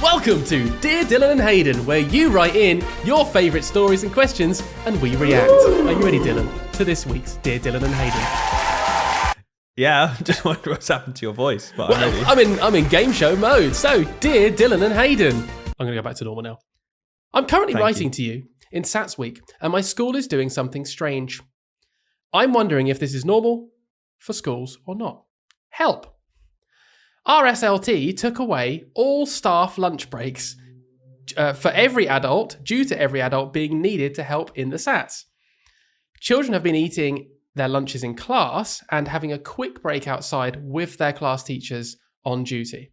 Welcome to Dear Dylan and Hayden, where you write in your favourite stories and questions and we react. Are you ready, Dylan, to this week's Dear Dylan and Hayden? Yeah, I just wonder what's happened to your voice. But I'm in game show mode. So, Dear Dylan and Hayden. I'm going to go back to normal now. I'm currently writing to you in SATS week, and my school is doing something strange. I'm wondering if this is normal for schools or not. Help! Our SLT took away all staff lunch breaks for every adult, due to every adult being needed to help in the SATs. Children have been eating their lunches in class and having a quick break outside with their class teachers on duty.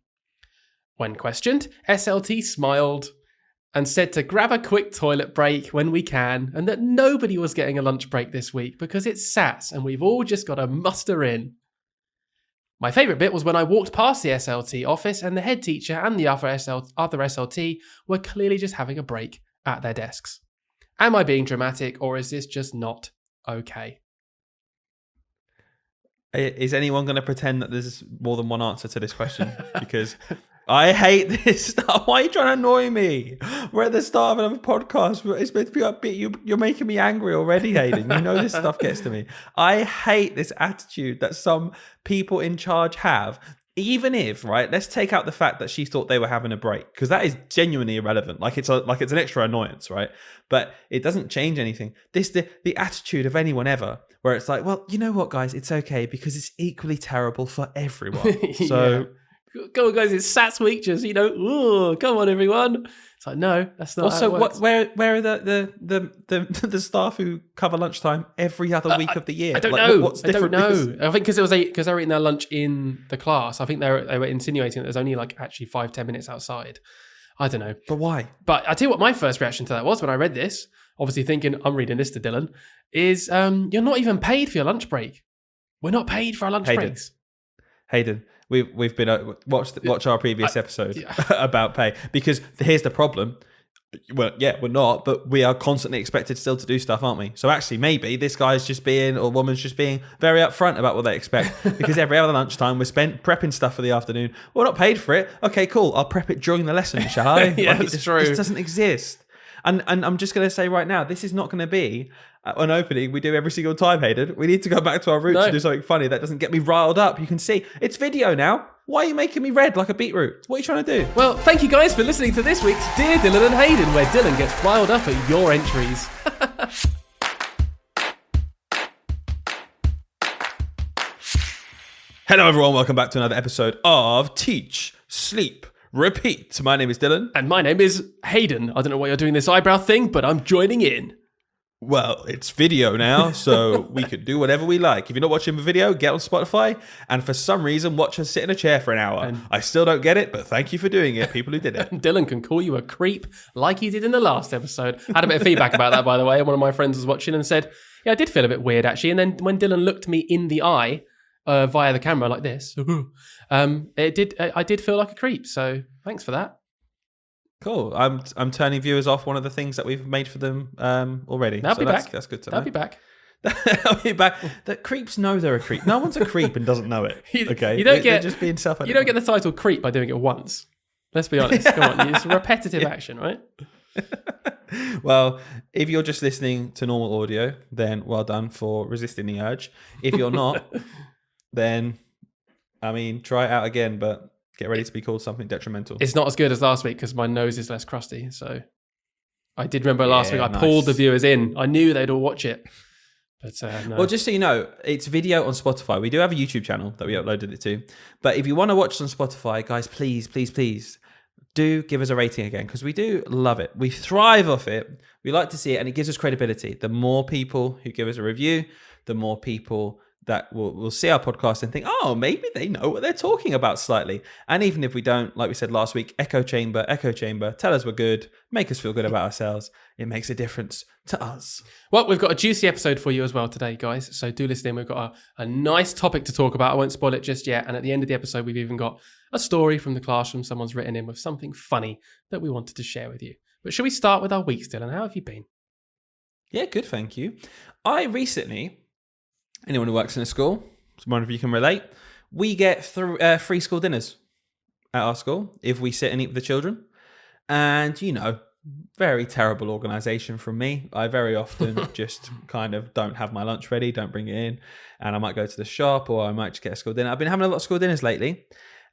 When questioned, SLT smiled and said to grab a quick toilet break when we can, and that nobody was getting a lunch break this week because it's SATs and we've all just got to muster in. My favourite bit was when I walked past the SLT office and the head teacher and the other SLT were clearly just having a break at their desks. Am I being dramatic, or is this just not okay? Is anyone going to pretend that there's more than one answer to this question? Because I hate this stuff. Why are you trying to annoy me? We're at the start of another podcast. It's meant to be upbeat. You're making me angry already, Hayden. You know this stuff gets to me. I hate this attitude that some people in charge have. Even if, right, let's take out the fact that she thought they were having a break, because that is genuinely irrelevant. Like it's an extra annoyance, right? But it doesn't change anything. The attitude of anyone ever, where it's like, well, you know what, guys, it's okay because it's equally terrible for everyone. So. Come on, guys, it's SATS week, just, ooh, come on, everyone. It's like, no, that's not also, how it works. where are the staff who cover lunchtime every other week of the year? I don't know. What's different? I don't know. I think because they were eating their lunch in the class. I think they were insinuating that there's only like actually 5-10 minutes outside. I don't know. But why? But I tell you what, my first reaction to that was when I read this, obviously thinking, I'm reading this to Dylan, is you're not even paid for your lunch break. We're not paid for our lunch breaks. Hayden, we've been watch our previous episode about pay, because here's the problem. Well, yeah, we're not, but we are constantly expected still to do stuff, aren't we? So actually, maybe this guy's just being, or woman's just being very upfront about what they expect, because every other lunchtime we're spent prepping stuff for the afternoon. We're not paid for it. Okay, cool. I'll prep it during the lesson, shall I? Yeah, that's true. This doesn't exist. And I'm just going to say right now, this is not going to be an opening we do every single time, Hayden. We need to go back to our roots and do something funny that doesn't get me riled up. You can see, it's video now. Why are you making me red like a beetroot? What are you trying to do? Well, thank you guys for listening to this week's Dear Dylan and Hayden, where Dylan gets riled up at your entries. Hello everyone, welcome back to another episode of Teach, Sleep, Repeat. My name is Dylan. And my name is Hayden. I don't know why you're doing this eyebrow thing, but I'm joining in. Well, it's video now, so we could do whatever we like. If you're not watching the video, get on Spotify, and for some reason, watch us sit in a chair for an hour. I still don't get it, but thank you for doing it, people who did it. Dylan can call you a creep like he did in the last episode. I had a bit of feedback about that, by the way. One of my friends was watching and said, yeah, I did feel a bit weird, actually. And then when Dylan looked me in the eye via the camera like this, I did feel like a creep, so thanks for that. Cool. I'm turning viewers off one of the things that we've made for them already. They'll be back. That's good to They'll know. be back. They'll be back. The creeps know they're a creep. No one's a creep and doesn't know it. Okay, they're just being self. You don't get the title creep by doing it once. Let's be honest. Come on, it's repetitive action, right? Well, if you're just listening to normal audio, then well done for resisting the urge. If you're not, then try it out again, but get ready to be called something detrimental. It's not as good as last week because my nose is less crusty. So I did remember last week I pulled the viewers in. I knew they'd all watch it. But no. Well, just so you know, it's video on Spotify. We do have a YouTube channel that we uploaded it to. But if you want to watch on Spotify, guys, please do give us a rating again, because we do love it. We thrive off it. We like to see it, and it gives us credibility. The more people who give us a review, the more people that will see our podcast and think, oh, maybe they know what they're talking about slightly. And even if we don't, like we said last week, echo chamber, tell us we're good, make us feel good about ourselves. It makes a difference to us. Well, we've got a juicy episode for you as well today, guys. So do listen in. We've got a nice topic to talk about. I won't spoil it just yet. And at the end of the episode, we've even got a story from the classroom someone's written in with something funny that we wanted to share with you. But shall we start with our week, Dylan? How have you been? Yeah, good, thank you. I recently... Anyone who works in a school, one of you can relate, we get free school dinners at our school if we sit and eat with the children. And, very terrible organisation from me. I very often just kind of don't have my lunch ready, don't bring it in. And I might go to the shop or I might just get a school dinner. I've been having a lot of school dinners lately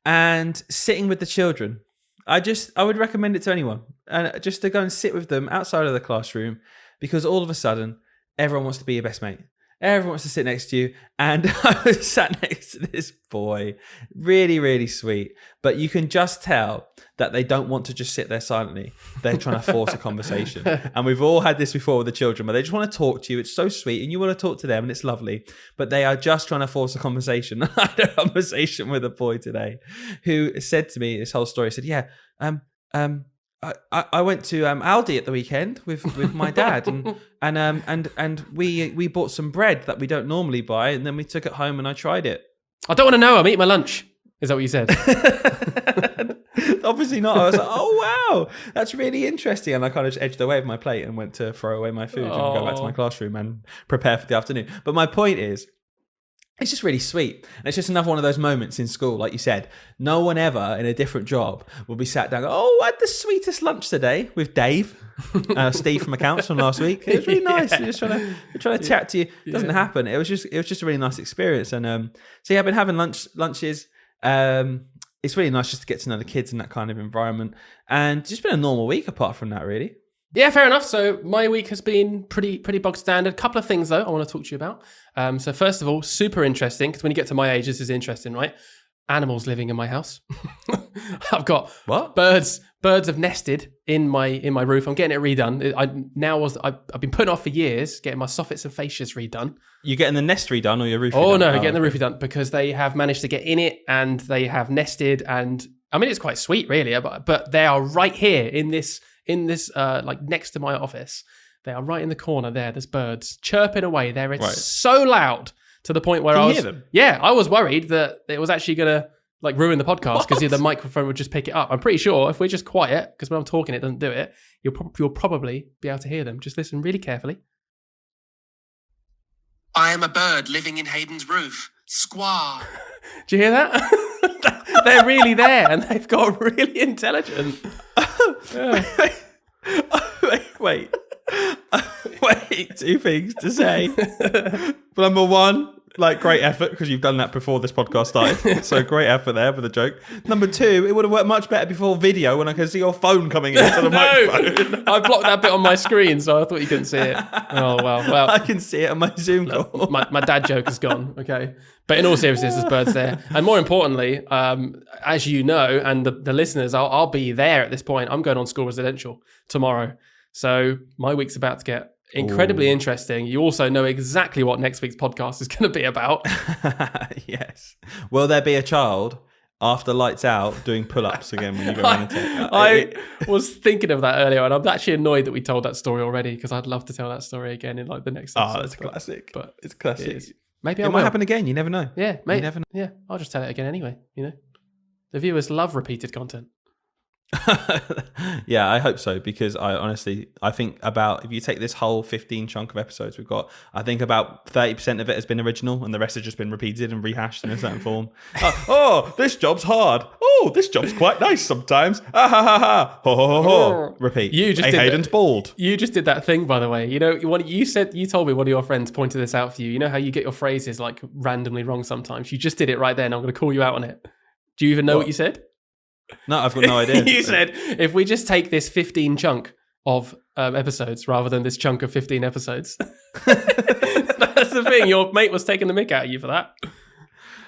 and sitting with the children. I would recommend it to anyone. And just to go and sit with them outside of the classroom, because all of a sudden, everyone wants to be your best mate. Everyone wants to sit next to you. And I was sat next to this boy. Really, really sweet. But you can just tell that they don't want to just sit there silently. They're trying to force a conversation. And we've all had this before with the children, but they just want to talk to you. It's so sweet. And you want to talk to them and it's lovely. But they are just trying to force a conversation. I had a conversation with a boy today who said to me this whole story. He said, I went to Aldi at the weekend with my dad and we bought some bread that we don't normally buy, and then we took it home and I tried it. I don't want to know. I'm eating my lunch. Is that what you said? Obviously not. I was like, oh wow, that's really interesting. And I kind of just edged away with my plate and went to throw away my food and go back to my classroom and prepare for the afternoon. But my point is, it's just really sweet. And it's just another one of those moments in school, like you said. No one ever in a different job will be sat down and go, I had the sweetest lunch today with Dave, Steve from accounts from last week. It was really nice. They're just trying to chat to you. It doesn't happen. It was just a really nice experience. And so yeah, I've been having lunches. It's really nice just to get to know the kids in that kind of environment. And just been a normal week apart from that, really. Yeah, fair enough. So my week has been pretty bog standard. Couple of things though I want to talk to you about. So first of all, super interesting, because when you get to my age, this is interesting, right? Animals living in my house. I've got birds have nested in my roof. I'm getting it redone. I've been putting off for years getting my soffits and fascias redone. You getting the nest redone or your roof redone? Oh no, getting the roof redone because they have managed to get in it and they have nested, and I mean it's quite sweet really, but they are right here in this like next to my office. They are right in the corner there. There's birds chirping away there. It's so loud to the point where Can you hear them? Yeah, I was worried that it was actually going to like ruin the podcast because the microphone would just pick it up. I'm pretty sure if we're just quiet, because when I'm talking it doesn't do it, you'll probably be able to hear them. Just listen really carefully. I am a bird living in Hayden's roof. Squaw. Do you hear that? They're really there and they've got really intelligent. Wait. Two things to say. Number one, like great effort because you've done that before this podcast started. So great effort there with the joke. Number two, it would have worked much better before video when I could see your phone coming into the microphone. I blocked that bit on my screen, so I thought you couldn't see it. Oh well. I can see it on my Zoom call. My dad joke is gone. Okay, but in all seriousness, there's birds there, and more importantly, as you know, and the listeners, I'll be there at this point. I'm going on school residential tomorrow, so my week's about to get incredibly interesting. You also know exactly what next week's podcast is going to be about. Yes. Will there be a child after lights out doing pull-ups again when you go around I was thinking of that earlier, and I'm actually annoyed that we told that story already because I'd love to tell that story again in like the next episode. Oh, that's classic. But it's classic. Maybe it might happen again. You never know. Yeah, maybe. You never know. Yeah, I'll just tell it again anyway. You know, the viewers love repeated content. Yeah, I hope so, because I think about, if you take this whole 15 chunk of episodes we've got, I think about 30% of it has been original and the rest has just been repeated and rehashed in a certain form. This job's hard. Oh, this job's quite nice sometimes. Ha ha ha ha. Ho ho ho ho. Repeat. Hayden's bald. You just did that thing, by the way. You know, you told me one of your friends pointed this out for you. You know how you get your phrases like randomly wrong sometimes. You just did it right then. I'm going to call you out on it. Do you even know what you said? No, I've got no idea. You said, if we just take this 15 chunk of episodes rather than this chunk of 15 episodes. That's the thing. Your mate was taking the mick out of you for that.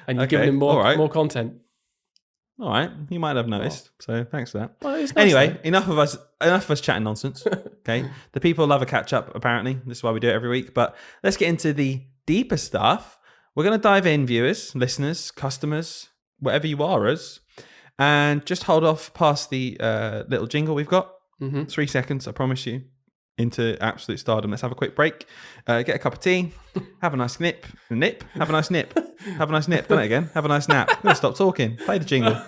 And you're giving him more content. All right. You might have noticed. So thanks for that. Well, it's nice anyway, though. enough of us chatting nonsense. Okay. The people love a catch up, apparently. This is why we do it every week. But let's get into the deeper stuff. We're going to dive in, viewers, listeners, customers, whatever you are as. And just hold off past the little jingle we've got. 3 seconds, I promise you, into absolute stardom. Let's have a quick break. Get a cup of tea. Have a nice nip. Have a nice nip. Have a nice nip. Done it again. Have a nice nap. I'm going to stop talking. Play the jingle.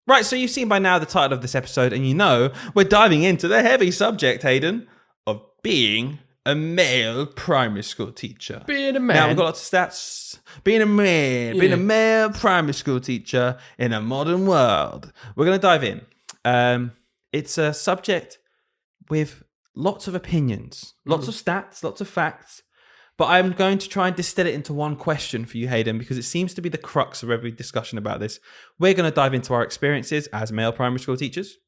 Right, so you've seen by now the title of this episode, and you know we're diving into the heavy subject, Hayden, of being a male primary school teacher. Being a man. Now, we've got lots of stats. Being a man, being a male primary school teacher in a modern world. We're going to dive in. It's a subject with lots of opinions, lots of stats, lots of facts. But I'm going to try and distill it into one question for you, Hayden, because it seems to be the crux of every discussion about this. We're going to dive into our experiences as male primary school teachers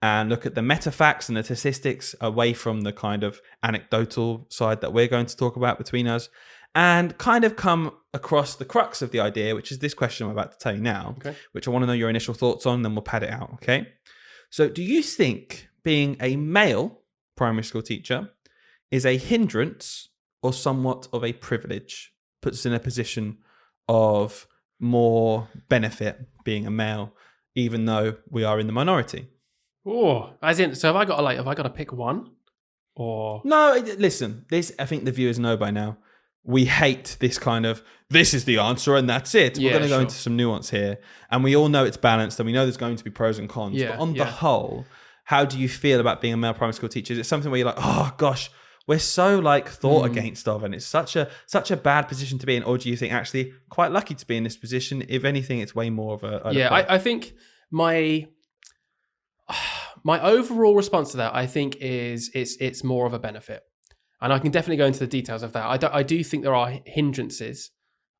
and look at the meta facts and the statistics away from the kind of anecdotal side that we're going to talk about between us, and kind of come across the crux of the idea, which is this question I'm about to tell you now, which I want to know your initial thoughts on, then we'll pad it out, okay? So do you think being a male primary school teacher is a hindrance or somewhat of a privilege, puts us in a position of more benefit being a male, even though we are in the minority? Oh, as in, so have I got to pick one? Or No, listen, this, I think the viewers know by now. We hate this kind of, this is the answer and that's it. We're going to go into some nuance here. And we all know it's balanced and we know there's going to be pros and cons. But on the whole, how do you feel about being a male primary school teacher? Is it something where you're like, oh gosh, we're so like thought against of, and it's such a bad position to be in? Or do you think actually quite lucky to be in this position? If anything, it's way more of a... I think my overall response to that, I think, is it's more of a benefit. And I can definitely go into the details of that. I do think there are hindrances.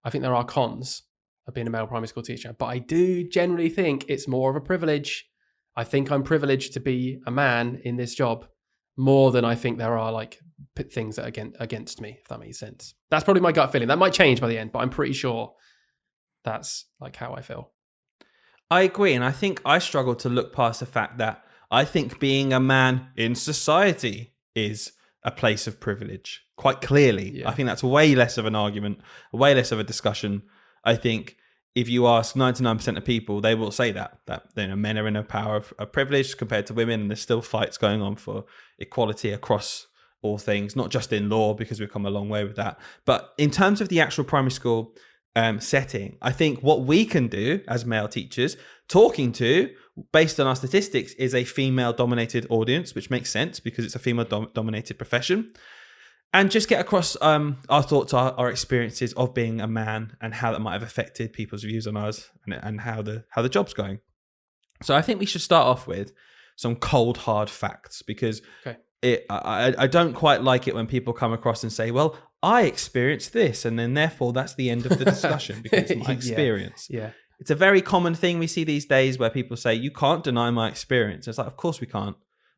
I think there are cons of being a male primary school teacher. But I do generally think it's more of a privilege. I think I'm privileged to be a man in this job more than I think there are like things that are against me, if that makes sense. That's probably my gut feeling. That might change by the end, but I'm pretty sure that's like how I feel. I agree. And I think I struggle to look past the fact that I think being a man in society is a place of privilege, quite clearly. Yeah. I think that's way less of an argument, way less of a discussion. I think if you ask 99% of people, they will say that men are in a power of privilege compared to women, and there's still fights going on for equality across all things, not just in law, because we've come a long way with that. But in terms of the actual primary school setting, I think what we can do as male teachers, talking to, based on our statistics, is a female-dominated audience, which makes sense because it's a female-dominated profession. And just get across our thoughts, our experiences of being a man, and how that might have affected people's views on us, and how the job's going. So I think we should start off with some cold, hard facts, because I don't quite like it when people come across and say, well, I experienced this, and then therefore that's the end of the discussion because it's my experience. Yeah. It's a very common thing we see these days where people say, you can't deny my experience. It's like, of course we can't.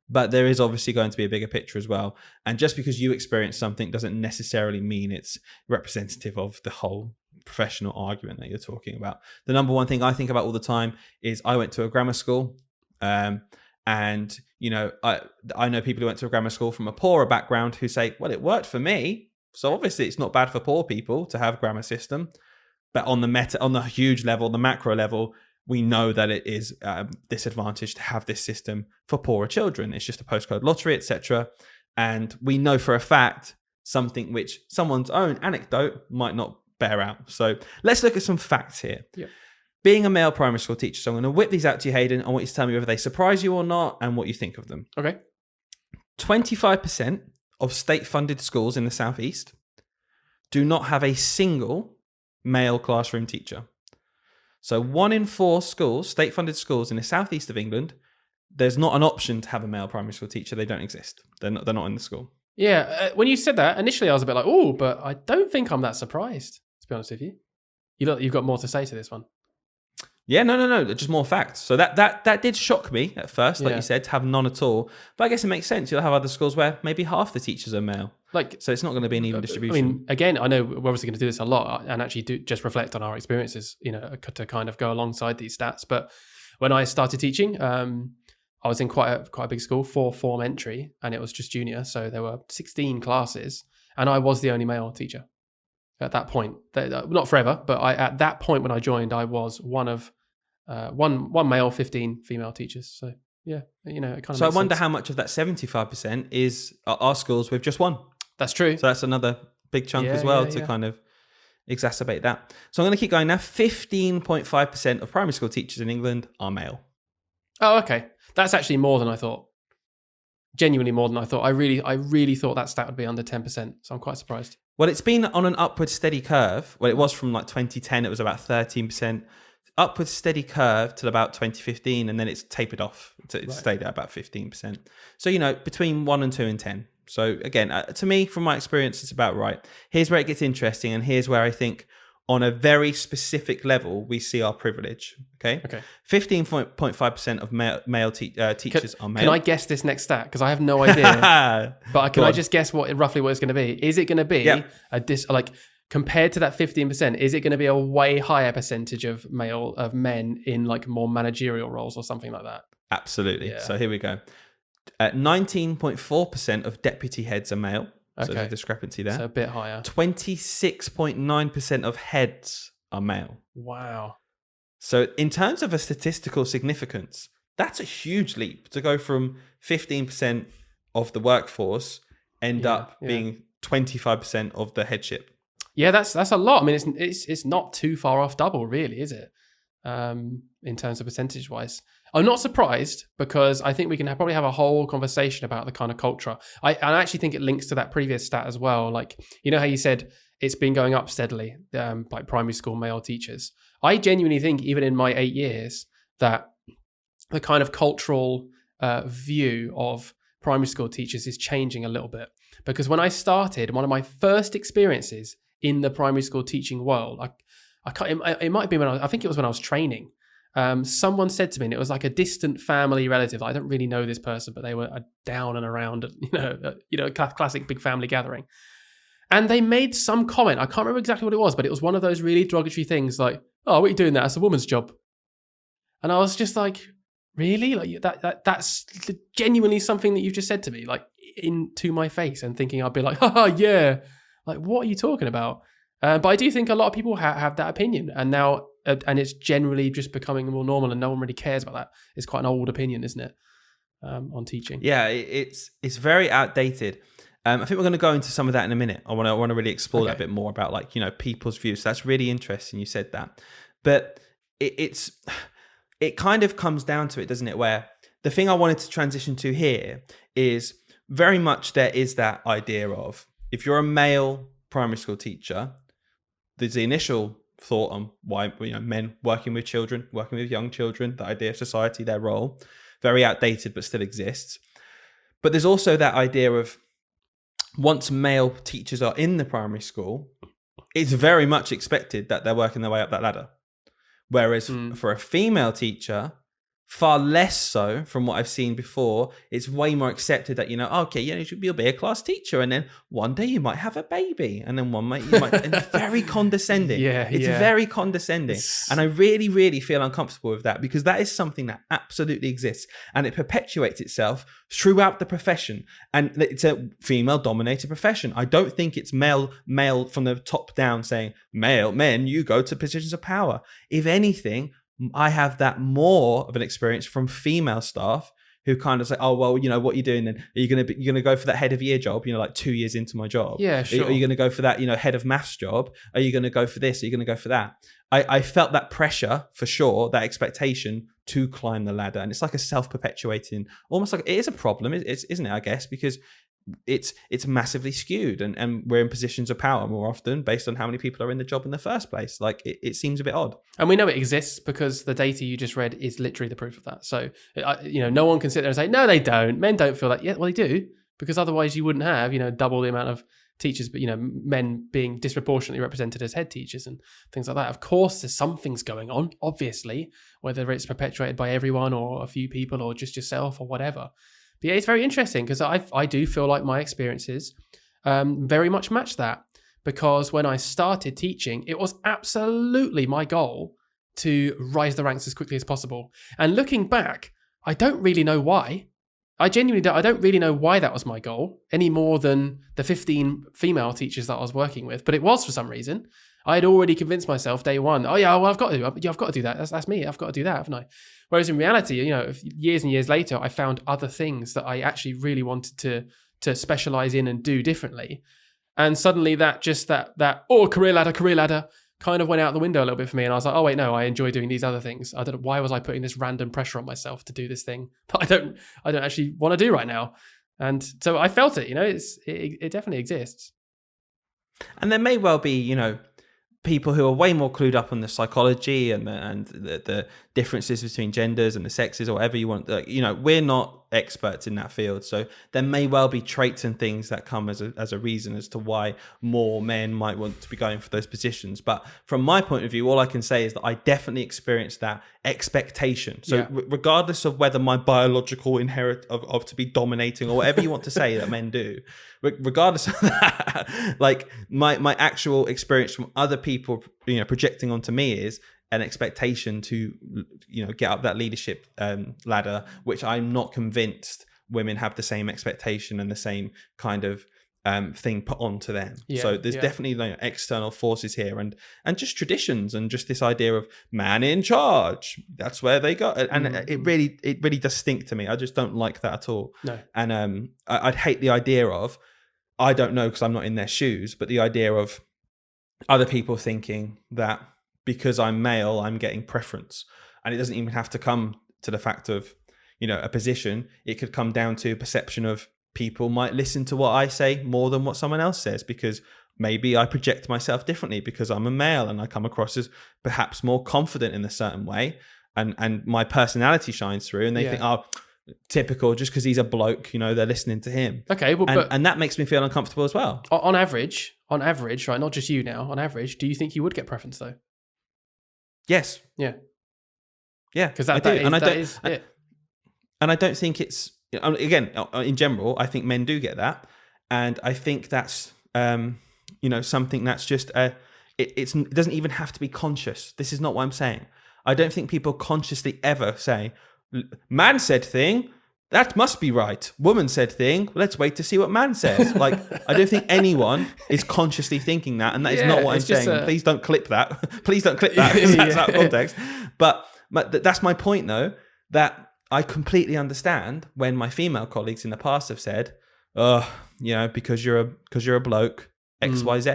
But there is obviously going to be a bigger picture as well. And just because you experience something doesn't necessarily mean it's representative of the whole professional argument that you're talking about. The number one thing I think about all the time is I went to a grammar school. And, you know, I know people who went to a grammar school from a poorer background who say, well, it worked for me. So obviously it's not bad for poor people to have a grammar system. But on the huge level, the macro level, we know that it is a disadvantage to have this system for poorer children. It's just a postcode lottery, etc. And we know for a fact something which someone's own anecdote might not bear out. So let's look at some facts here. Yep. Being a male primary school teacher, so I'm going to whip these out to you, Hayden. I want you to tell me whether they surprise you or not and what you think of them. Okay. 25% of state-funded schools in the Southeast do not have a single male classroom teacher. So 1 in 4 schools, state-funded schools in the southeast of England, there's not an option to have a male primary school teacher. They don't exist. They're not in the school. Yeah. When you said that, initially I was a bit like, oh, but I don't think I'm that surprised, to be honest with you. You've got more to say to this one. Yeah, no, just more facts. So that did shock me at first, like you said, to have none at all. But I guess it makes sense. You'll have other schools where maybe half the teachers are male. So it's not going to be an even distribution. I mean, again, I know we're obviously going to do this a lot and actually do just reflect on our experiences, you know, to kind of go alongside these stats. But when I started teaching, I was in quite a big school, 4-form entry, and it was just junior. So there were 16 classes, and I was the only male teacher at that point. Not forever, but at that point when I joined, I was one of one male, 15 female teachers. So yeah, you know, it kind of. So I wonder how much of that 75% is our schools with just one. That's true. So that's another big chunk as well to kind of exacerbate that. So I'm going to keep going now. 15.5% of primary school teachers in England are male. Oh, okay. That's actually more than I thought. genuinely more than I thought. I really thought that stat would be under 10%. So I'm quite surprised. Well, it's been on an upward steady curve. Well, it was from like 2010, it was about 13%. Upward steady curve till about 2015, and then it's tapered off. It stayed at about 15%. So, between 1 and 2 and 10. So again, to me, from my experience, it's about right. Here's where it gets interesting, and here's where I think on a very specific level, we see our privilege. Okay. 15.5% of male teachers are male. Can I guess this next stat? Because I have no idea. But can I just guess roughly what it's going to be? Is it going to be compared to that 15%, is it going to be a way higher percentage of men in like more managerial roles or something like that? Absolutely. Yeah. So here we go. 19.4% of deputy heads are male. So there's a discrepancy there. So a bit higher. 26.9% of heads are male. Wow. So in terms of a statistical significance, that's a huge leap to go from 15% of the workforce end up being 25% of the headship. Yeah, that's a lot. I mean, it's not too far off double, really, is it? In terms of percentage wise, I'm not surprised because I think we can probably have a whole conversation about the kind of culture. I actually think it links to that previous stat as well. Like, how you said it's been going up steadily, like primary school male teachers. I genuinely think even in my 8 years that the kind of cultural view of primary school teachers is changing a little bit. Because when I started, one of my first experiences in the primary school teaching world, it might be I think it was when I was training. Someone said to me, and it was like a distant family relative. I don't really know this person, but they were down and around, classic big family gathering. And they made some comment. I can't remember exactly what it was, but it was one of those really derogatory things like, "Oh, what are you doing that? That's a woman's job." And I was just like, really? Like that's genuinely something that you've just said to me, like into my face, and thinking I'd be like, "Haha, yeah." Like, what are you talking about? But I do think a lot of people have that opinion, and now, and it's generally just becoming more normal, and no one really cares about that. It's quite an old opinion, isn't it, on teaching? Yeah, it's very outdated. I think we're going to go into some of that in a minute. I want to really explore that a bit more about people's views. So that's really interesting. You said that, but it kind of comes down to it, doesn't it? Where the thing I wanted to transition to here is very much there is that idea of if you're a male primary school teacher, there's the initial thought on why men working with children, working with young children, the idea of society, their role, very outdated but still exists. But there's also that idea of once male teachers are in the primary school, it's very much expected that they're working their way up that ladder. Whereas for a female teacher, far less so from what I've seen before. It's way more accepted that, you'll be a class teacher, and then one day you might have a baby, and then one might, and it's very condescending. It's very condescending. And I really, really feel uncomfortable with that, because that is something that absolutely exists, and it perpetuates itself throughout the profession. And it's a female dominated profession. I don't think it's male from the top down saying, men, you go to positions of power. If anything, I have that more of an experience from female staff who kind of say, "Oh, well, what are you doing then? Are you going to go for that head of year job? Like 2 years into my job. Yeah, sure. Are you going to go for that, head of maths job? Are you going to go for this? Are you going to go for that?" I felt that pressure for sure, that expectation to climb the ladder, and it's like a self-perpetuating, almost like it is a problem, isn't it? I guess because it's massively skewed, and we're in positions of power more often based on how many people are in the job in the first place. Like it seems a bit odd, and we know it exists because the data you just read is literally the proof of that. So no one can sit there and say no, they don't. Men don't feel that. Yeah, well, they do, because otherwise you wouldn't have double the amount of teachers, but men being disproportionately represented as head teachers and things like that. Of course, there's some things going on, obviously, whether it's perpetuated by everyone or a few people or just yourself or whatever. But yeah, it's very interesting because I do feel like my experiences very much match that, because when I started teaching, it was absolutely my goal to rise the ranks as quickly as possible. And looking back, I don't really know why. I genuinely don't. I don't really know why that was my goal any more than the 15 female teachers that I was working with. But it was for some reason. I had already convinced myself day one, oh yeah, well, I've got to do that. That's me. I've got to do that, haven't I? Whereas in reality, years and years later, I found other things that I actually really wanted to specialize in and do differently. And suddenly that career ladder kind of went out the window a little bit for me. And I was like, oh wait, no, I enjoy doing these other things. I don't know, why was I putting this random pressure on myself to do this thing that I don't actually want to do right now? And so I felt it, it definitely exists. And there may well be, people who are way more clued up on the psychology and the differences between genders and the sexes or whatever you want. We're not experts in that field, so there may well be traits and things that come as a reason as to why more men might want to be going for those positions. But from my point of view, all I can say is that I definitely experienced that expectation. So regardless of whether my biological inherit of to be dominating or whatever you want to say that men do, regardless of that, like my actual experience from other people, projecting onto me is an expectation to, get up that leadership ladder, which I'm not convinced women have the same expectation and the same kind of thing put onto them. So there's definitely external forces here and just traditions and just this idea of man in charge. That's where they go. And it really does stink to me. I just don't like that at all. No. And I'd hate the idea of, I don't know because I'm not in their shoes, but the idea of other people thinking that because I'm male, I'm getting preference. And it doesn't even have to come to the fact of, a position. It could come down to perception of people might listen to what I say more than what someone else says, because maybe I project myself differently because I'm a male and I come across as perhaps more confident in a certain way. And my personality shines through and they think, oh, typical, just because he's a bloke, they're listening to him. Okay, well, and that makes me feel uncomfortable as well. On average, right, not just you now, on average, do you think you would get preference though? Yes. Yeah. Yeah, because that is it. And I don't think it's, again, in general, I think men do get that. And I think that's, something that's just, it doesn't even have to be conscious. This is not what I'm saying. I don't think people consciously ever say, man said thing, that must be right. Woman said thing, let's wait to see what man says. Like, I don't think anyone is consciously thinking that. And that is not what I'm saying. Please don't clip that. Please don't clip that because that's out of context. But that's my point, though, that I completely understand when my female colleagues in the past have said, because you're a bloke, X, Y, Z.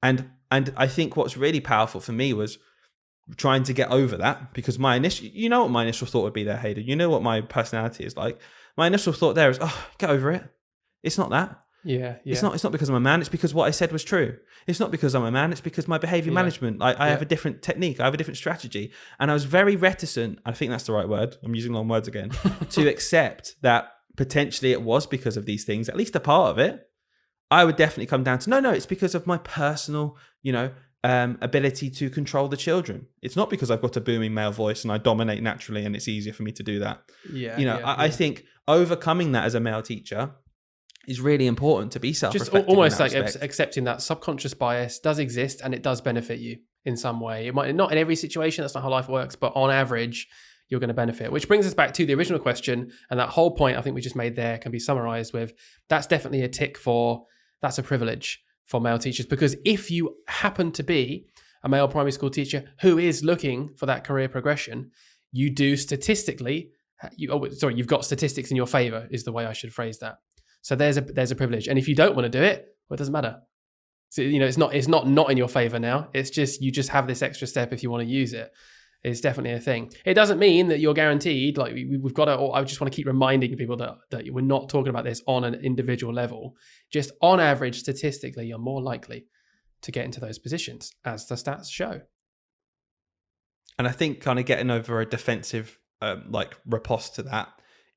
And I think what's really powerful for me was trying to get over that, because my initial, what my initial thought would be there, Hayden. You know what my personality is like. My initial thought there is, get over it. It's not that. Yeah. It's not because I'm a man. It's because what I said was true. It's not because I'm a man. It's because my behavior management. I have a different technique. I have a different strategy. And I was very reticent. I think that's the right word. I'm using long words again to accept that potentially it was because of these things, at least a part of it. I would definitely come down to, no, it's because of my personal, ability to control the children. It's not because I've got a booming male voice and I dominate naturally and it's easier for me to do that. I think overcoming that as a male teacher is really important to be self-reflective. Just almost like accepting that subconscious bias does exist and it does benefit you in some way. It might not in every situation, that's not how life works, but on average, you're going to benefit. Which brings us back to the original question, and that whole point I think we just made there can be summarized with, that's definitely a tick for, that's a privilege for male teachers, because if you happen to be a male primary school teacher who is looking for that career progression, you do statistically, you've got statistics in your favor is the way I should phrase that. So there's a privilege. And if you don't want to do it, well, it doesn't matter. So, it's not in your favor now. It's just, you just have this extra step if you want to use it. It's definitely a thing. It doesn't mean that you're guaranteed, like we've got to, I just want to keep reminding people that we're not talking about this on an individual level. Just on average, statistically, you're more likely to get into those positions, as the stats show. And I think kind of getting over a defensive, riposte to that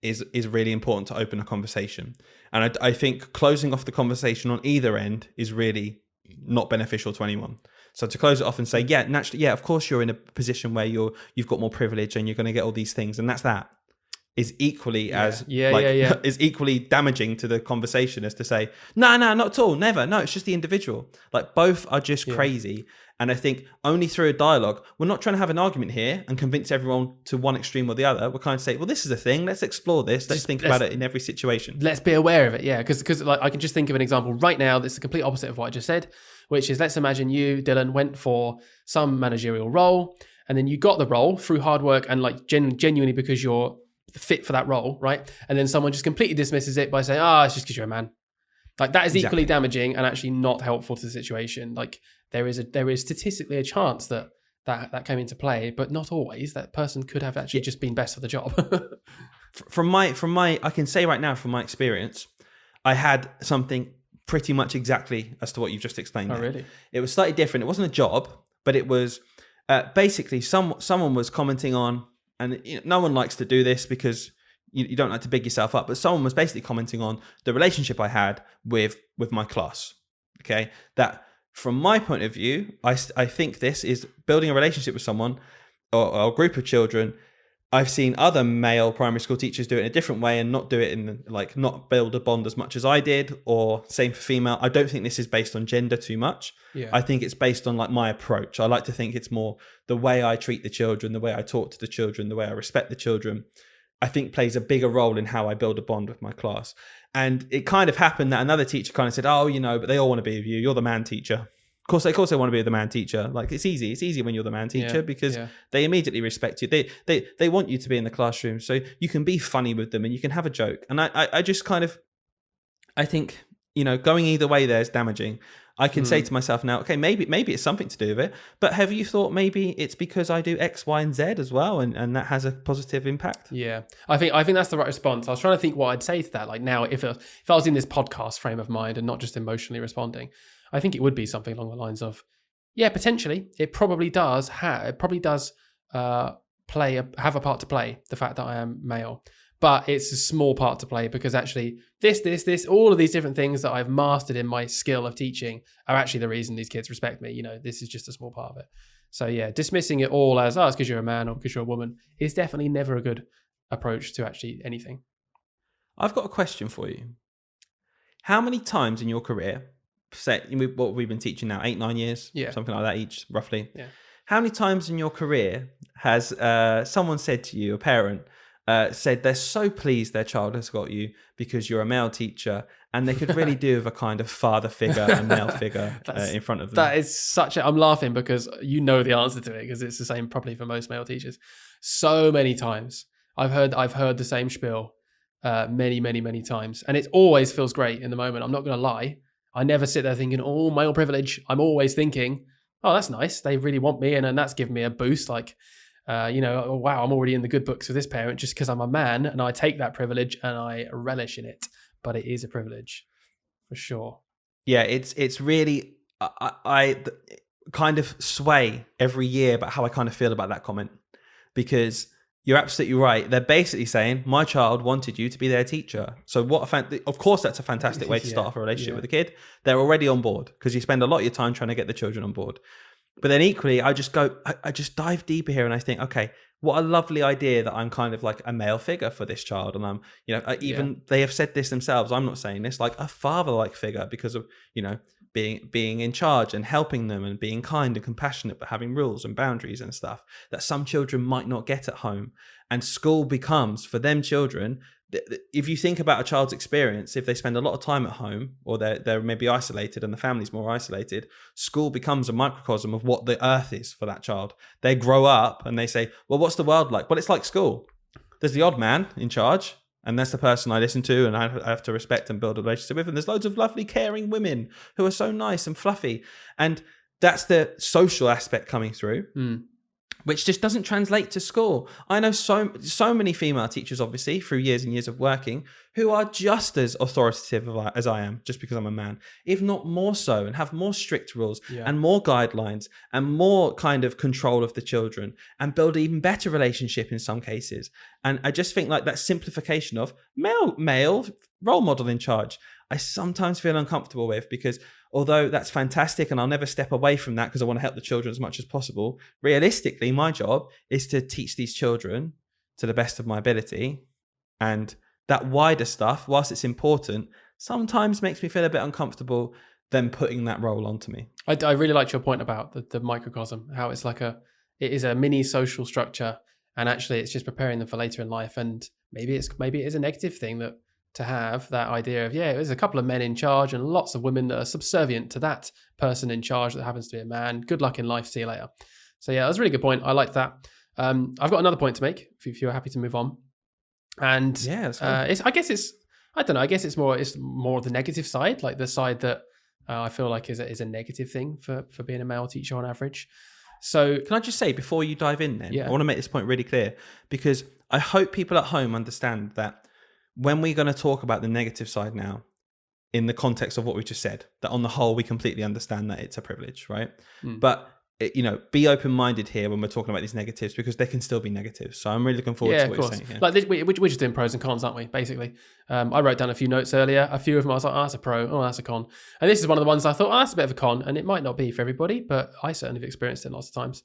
is really important to open a conversation. And I think closing off the conversation on either end is really not beneficial to anyone. So to close it off and say, naturally, of course you're in a position where you've got more privilege and you're going to get all these things, and that's that, is equally is equally damaging to the conversation as to say, no, not at all, never. No, it's just the individual. Like, both are just crazy. And I think only through a dialogue, we're not trying to have an argument here and convince everyone to one extreme or the other. We're kind of say, well, this is a thing. Let's explore this. Let's think about it in every situation. Let's be aware of it. Yeah. Because like, I can just think of an example right now that's the complete opposite of what I just said, which is, let's imagine you, Dylan, went for some managerial role, and then you got the role through hard work and like genuinely because you're fit for that role, right? And then someone just completely dismisses it by saying, it's just because you're a man. Like, that is equally damaging and actually not helpful to the situation. Like, there is statistically a chance that came into play, but not always. That person could have actually just been best for the job. from my, I can say right now from my experience, I had something pretty much exactly as to what you've just explained. Oh, there. really? It was slightly different. It wasn't a job, but it was basically someone was commenting on, and no one likes to do this because you don't like to big yourself up, but someone was basically commenting on the relationship I had with my class. Okay, that from my point of view, I think this is building a relationship with someone or a group of children. I've seen other male primary school teachers do it in a different way and not do it in like not build a bond as much as I did, or same for female. I don't think this is based on gender too much. Yeah. I think it's based on like my approach. I like to think it's more the way I treat the children, the way I talk to the children, the way I respect the children, I think plays a bigger role in how I build a bond with my class. And it kind of happened that another teacher kind of said, oh, but they all want to be with you. You're the man teacher. Of course they want to be the man teacher. Like it's easy when you're the man teacher because they immediately respect you. They want you to be in the classroom, so you can be funny with them and you can have a joke. And I just kind of, I think, going either way there is damaging. I can say to myself now, okay, maybe it's something to do with it, but have you thought maybe it's because I do X, Y, and Z as well, and that has a positive impact? Yeah, I think that's the right response. I was trying to think what I'd say to that. Like now, if I was in this podcast frame of mind and not just emotionally responding, I think it would be something along the lines of, yeah, potentially it probably does have a part to play, the fact that I am male. But it's a small part to play because actually this, all of these different things that I've mastered in my skill of teaching are actually the reason these kids respect me. This is just a small part of it. So yeah, dismissing it all as, it's because you're a man or because you're a woman is definitely never a good approach to actually anything. I've got a question for you. How many times in your career, say what we've been teaching now, 8-9 years, something like that each, roughly. Yeah. How many times in your career has someone said to you, a parent, said they're so pleased their child has got you because you're a male teacher and they could really do with a kind of father figure and male figure in front of them? That is I'm laughing because the answer to it because it's the same probably for most male teachers. So many times I've heard the same spiel many, many, many times, and it always feels great in the moment. I'm not going to lie. I never sit there thinking, oh, male privilege. I'm always thinking, oh, that's nice. They really want me. And that's given me a boost. Like, oh, wow, I'm already in the good books with this parent just because I'm a man, and I take that privilege and I relish in it. But it is a privilege for sure. Yeah, it's really, I kind of sway every year about how I kind of feel about that comment, because you're absolutely right. They're basically saying, my child wanted you to be their teacher. So of course, that's a fantastic way to start off a relationship with a kid. They're already on board because you spend a lot of your time trying to get the children on board. But then equally, I just dive deeper here and I think, okay, what a lovely idea that I'm kind of like a male figure for this child. And I'm, they have said this themselves. I'm not saying this, like a father-like figure because of, being in charge and helping them and being kind and compassionate, but having rules and boundaries and stuff that some children might not get at home. And school becomes, for them children, if you think about a child's experience, if they spend a lot of time at home or they're maybe isolated and the family's more isolated, school becomes a microcosm of what the earth is for that child. They grow up and they say, well, what's the world like? Well, it's like school. There's the odd man in charge, and that's the person I listen to and I have to respect and build a relationship with. And there's loads of lovely, caring women who are so nice and fluffy. And that's the social aspect coming through. Which just doesn't translate to school. I know so many female teachers, obviously, through years and years of working, who are just as authoritative as I am, just because I'm a man, if not more so, and have more strict rules and more guidelines and more kind of control of the children and build an even better relationship in some cases. And I just think like that simplification of male role model in charge, I sometimes feel uncomfortable with, because although that's fantastic and I'll never step away from that because I want to help the children as much as possible, realistically, my job is to teach these children to the best of my ability. And that wider stuff, whilst it's important, sometimes makes me feel a bit uncomfortable them putting that role onto me. I really liked your point about the microcosm, how it's like it is a mini social structure, and actually it's just preparing them for later in life. And maybe it is a negative thing to have that idea of, there's a couple of men in charge and lots of women that are subservient to that person in charge that happens to be a man. Good luck in life. See you later. So that was a really good point. I like that. I've got another point to make if you're happy to move on. And I guess it's more the negative side, like the side that I feel like is a negative thing for being a male teacher on average. So can I just say, before you dive in then, I want to make this point really clear, because I hope people at home understand that when we're going to talk about the negative side now, in the context of what we just said, that on the whole, we completely understand that it's a privilege, right? But, be open-minded here when we're talking about these negatives, because they can still be negatives. So I'm really looking forward to what you're saying here. Like we're just doing pros and cons, aren't we? Basically, I wrote down a few notes earlier. A few of them I was like, oh, that's a pro. Oh, that's a con. And this is one of the ones I thought, oh, that's a bit of a con. And it might not be for everybody, but I certainly have experienced it lots of times.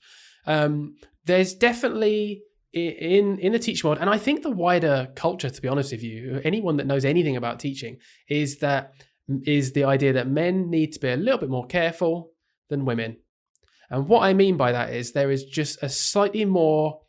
There's definitely in the teaching world, and I think the wider culture, to be honest with you, anyone that knows anything about teaching, is the idea that men need to be a little bit more careful than women. And what I mean by that is there is just a slightly more,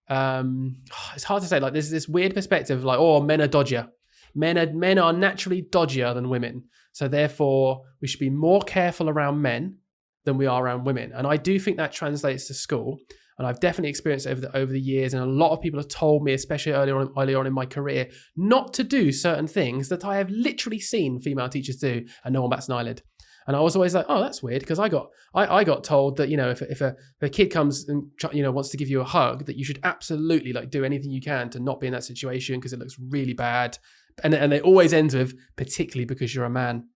it's hard to say, like there's this weird perspective like, oh, men are dodgier. Men are naturally dodgier than women. So therefore we should be more careful around men than we are around women. And I do think that translates to school. And I've definitely experienced it over the years. And a lot of people have told me, especially early on in my career, not to do certain things that I have literally seen female teachers do, and no one bats an eyelid. And I was always like, oh, that's weird, because I got told that, if a kid comes and wants to give you a hug, that you should absolutely like do anything you can to not be in that situation because it looks really bad. And it always ends with, particularly because you're a man.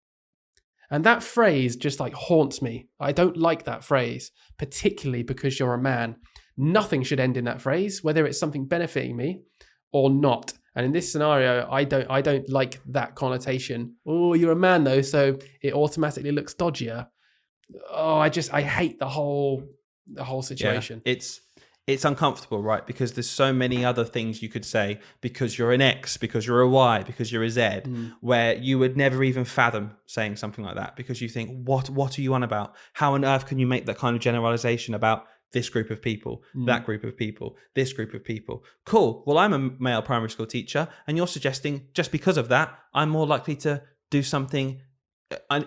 And that phrase just like haunts me. I don't like that phrase, particularly because you're a man. Nothing should end in that phrase, whether it's something benefiting me or not. And in this scenario, I don't like that connotation. Oh, you're a man though, so it automatically looks dodgier. Oh, I hate the whole situation. Yeah, it's uncomfortable, right? Because there's so many other things you could say, because you're an X, because you're a Y, because you're a Z, where you would never even fathom saying something like that, because you think, what are you on about? How on earth can you make that kind of generalization about this group of people, that group of people, this group of people? Cool. Well, I'm a male primary school teacher, and you're suggesting just because of that, I'm more likely to do something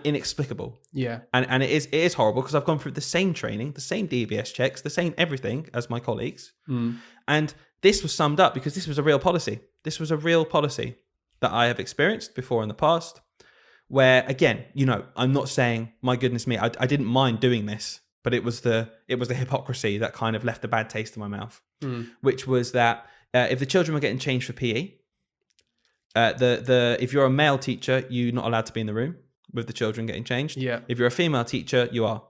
inexplicable. Yeah. And it is horrible, because I've gone through the same training, the same DBS checks, the same everything as my colleagues. And this was summed up because this was a real policy. This was a real policy that I have experienced before in the past, where, again, I'm not saying, my goodness me, I didn't mind doing this, but it was the hypocrisy that kind of left a bad taste in my mouth, which was that if the children were getting changed for PE, if you're a male teacher, you're not allowed to be in the room with the children getting changed. Yeah. If you're a female teacher, you are.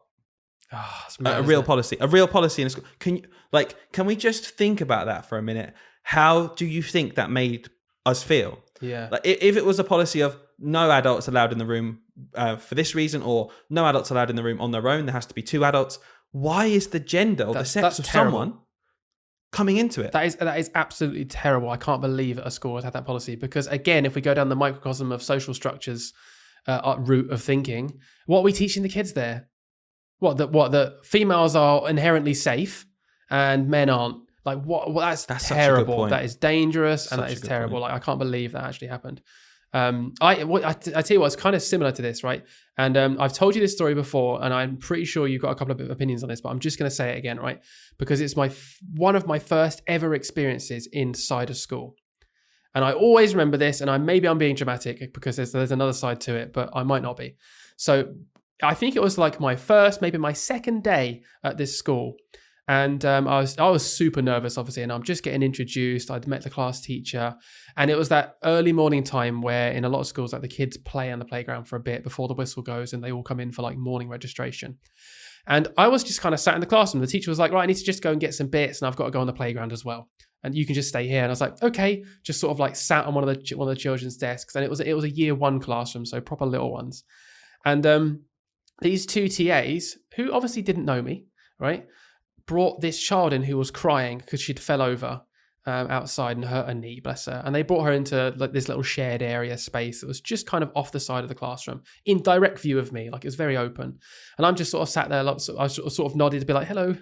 Mad, a real policy in a school. Can we just think about that for a minute? How do you think that made us feel? Yeah. Like if it was a policy of no adults allowed in the room for this reason, or no adults allowed in the room on their own, there has to be 2 adults. Why is the gender or the sex of someone coming into it? That is absolutely terrible. I can't believe a school has had that policy, because again, if we go down the microcosm of social structures route of thinking, what are we teaching the kids there? What the females are inherently safe and men aren't? Like what? That's terrible. Such a good point. That is dangerous, and that is terrible. Like I can't believe that actually happened. I tell you what, it's kind of similar to this, right? And I've told you this story before, and I'm pretty sure you've got a couple of opinions on this, but I'm just going to say it again, right? Because it's one of my first ever experiences inside a school. And I always remember this, and maybe I'm being dramatic because there's another side to it, but I might not be. So I think it was like my first, maybe my second day at this school. And I was super nervous, obviously, and I'm just getting introduced. I'd met the class teacher, and it was that early morning time where in a lot of schools, like the kids play on the playground for a bit before the whistle goes, and they all come in for like morning registration. And I was just kind of sat in the classroom. The teacher was like, right, I need to just go and get some bits, and I've got to go on the playground as well. And you can just stay here. And I was like, okay, just sort of like sat on one of the children's desks. And it was a year 1 classroom, so proper little ones. And these 2 TAs, who obviously didn't know me, right, brought this child in who was crying because she'd fell over outside and hurt her knee, bless her. And they brought her into like this little shared area space that was just kind of off the side of the classroom, in direct view of me, like it was very open. And I'm just sort of sat there, I sort of nodded to be like, hello,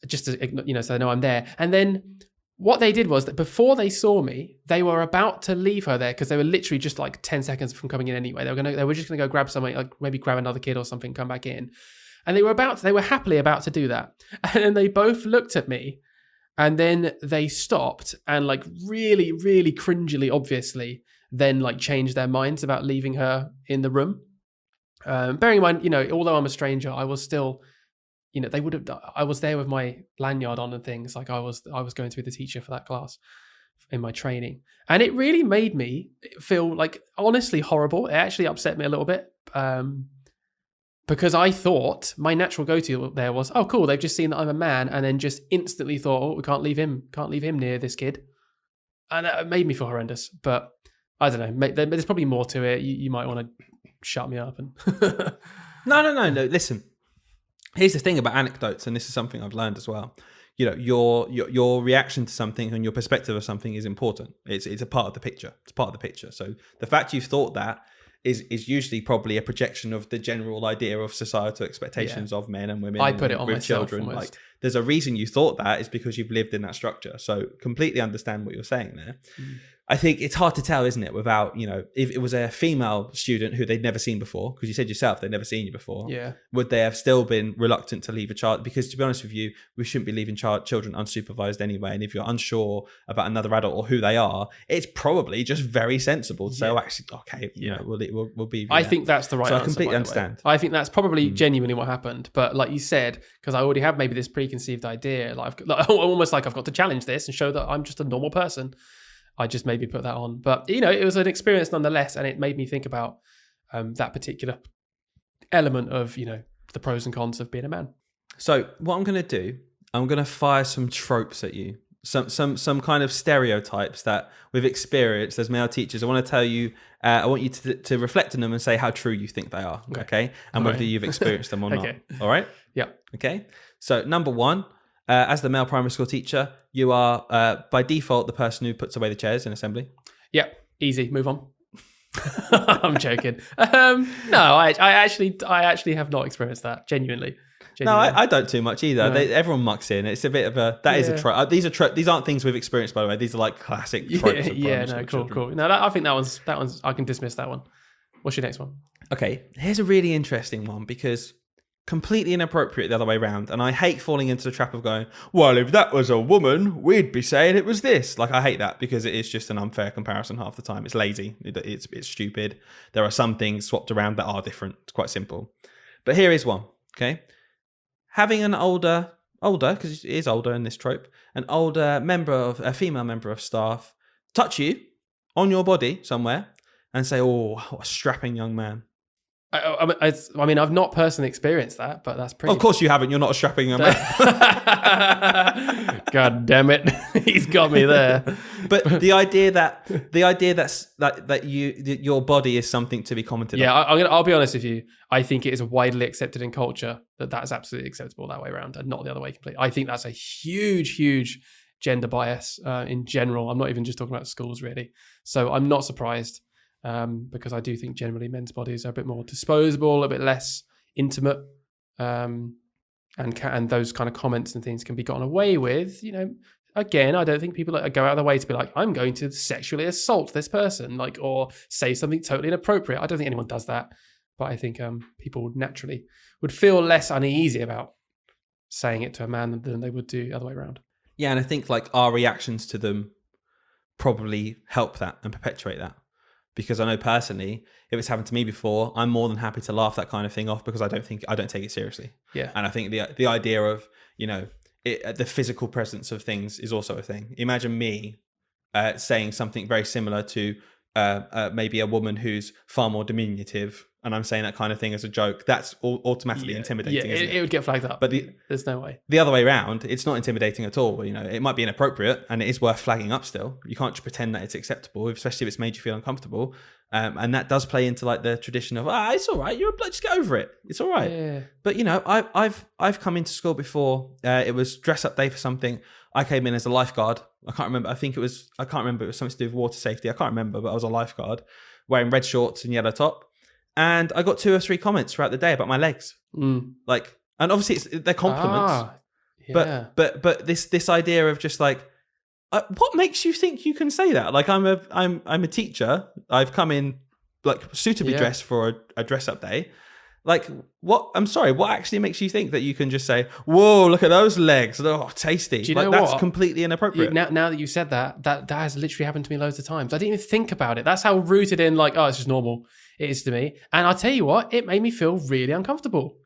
just to, so they know I'm there. And then what they did was that before they saw me, they were about to leave her there because they were literally just like 10 seconds from coming in anyway. They were just gonna go grab somebody, like maybe grab another kid or something, come back in. And they were happily about to do that. And then they both looked at me, and then they stopped and like really, really cringily, obviously, then like changed their minds about leaving her in the room. Bearing in mind, although I'm a stranger, I was still, they would have. I was there with my lanyard on and things. Like I was going to be the teacher for that class in my training, and it really made me feel like honestly horrible. It actually upset me a little bit. Because I thought my natural go-to there was, oh, cool, they've just seen that I'm a man, and then just instantly thought, oh, we can't leave him near this kid. And it made me feel horrendous. But I don't know, there's probably more to it. You might want to shut me up. And No. Listen, here's the thing about anecdotes, and this is something I've learned as well. Your reaction to something and your perspective of something is important. It's a part of the picture. It's part of the picture. So the fact you've thought that is usually probably a projection of the general idea of societal expectations of men and women. I put it on with myself children. almost. Like, there's a reason you thought that is because you've lived in that structure. So completely understand what you're saying there. I think it's hard to tell, isn't it, without, if it was a female student who they'd never seen before, because you said yourself they'd never seen you before, would they have still been reluctant to leave a child? Because to be honest with you, we shouldn't be leaving children unsupervised anyway. And if you're unsure about another adult or who they are, it's probably just very sensible to say, oh, actually, okay, we'll be. I think that's the right answer. I completely understand. I think that's probably genuinely what happened. But like you said, because I already have maybe this preconceived idea, almost like I've got to challenge this and show that I'm just a normal person. I just maybe put that on. But, it was an experience nonetheless, and it made me think about that particular element of, the pros and cons of being a man. So what I'm going to do, I'm going to fire some tropes at you, some kind of stereotypes that we've experienced as male teachers. I want to tell you, I want you to reflect on them and say how true you think they are, okay? And whether you've experienced them or not. All right? Yeah. Okay. So number one, as the male primary school teacher, you are by default the person who puts away the chairs in assembly. Yeah, easy. Move on. I'm joking. No, I actually have not experienced that. Genuinely. No, I don't too much either. No. Everyone mucks in. It's a bit of a is a trope. These aren't things we've experienced, by the way. These are like classic tropes. Cool. No, I think that one's. I can dismiss that one. What's your next one? Okay, here's a really interesting one because completely inappropriate the other way around, and I hate falling into the trap of going, well, if that was a woman, we'd be saying it was this. Like, I hate that because it is just an unfair comparison half the time. It's lazy. It's stupid. There are some things swapped around that are different. It's quite simple. But here is one, okay? Having an older, because it is older in this trope, an older a female member of staff touch you on your body somewhere and say, oh, what a strapping young man. I mean, I've not personally experienced that, but that's pretty. Of course you haven't. You're not a strapping young man. God damn it, he's got me there. But the idea that your body is something to be commented on. Yeah, I'll be honest with you. I think it is widely accepted in culture that that's absolutely acceptable that way around, and not the other way completely. I think that's a huge gender bias in general. I'm not even just talking about schools really. So I'm not surprised. Because I do think generally men's bodies are a bit more disposable, a bit less intimate, and those kind of comments and things can be gotten away with. Again, I don't think people go out of their way to be like, I'm going to sexually assault this person, or say something totally inappropriate. I don't think anyone does that, but I think people naturally would feel less uneasy about saying it to a man than they would do the other way around. Yeah, and I think our reactions to them probably help that and perpetuate that. Because I know personally, if it's happened to me before, I'm more than happy to laugh that kind of thing off because I don't take it seriously. Yeah. And I think the idea of, the physical presence of things is also a thing. Imagine me saying something very similar to maybe a woman who's far more diminutive, and I'm saying that kind of thing as a joke. That's automatically intimidating, isn't it? It would get flagged up. But there's no way. The other way around, it's not intimidating at all. It might be inappropriate, and it is worth flagging up still. You can't just pretend that it's acceptable, especially if it's made you feel uncomfortable. And that does play into the tradition of, it's all right. Just get over it. It's all right. Yeah. But I've come into school before. It was dress up day for something. I came in as a lifeguard. I can't remember. It was something to do with water safety. I can't remember, but I was a lifeguard wearing red shorts and yellow top. And I got 2 or 3 comments throughout the day about my legs. And obviously they're compliments. Yeah. But this idea of just what makes you think you can say that? I'm a teacher. I've come in suitably dressed for a dress up day. What? I'm sorry. What actually makes you think that you can just say, "Whoa, look at those legs! Oh, tasty!" Do you know that's what? completely inappropriate. Now that you said that has literally happened to me loads of times. I didn't even think about it. That's how rooted in it's just normal it is to me. And I'll tell you what, it made me feel really uncomfortable.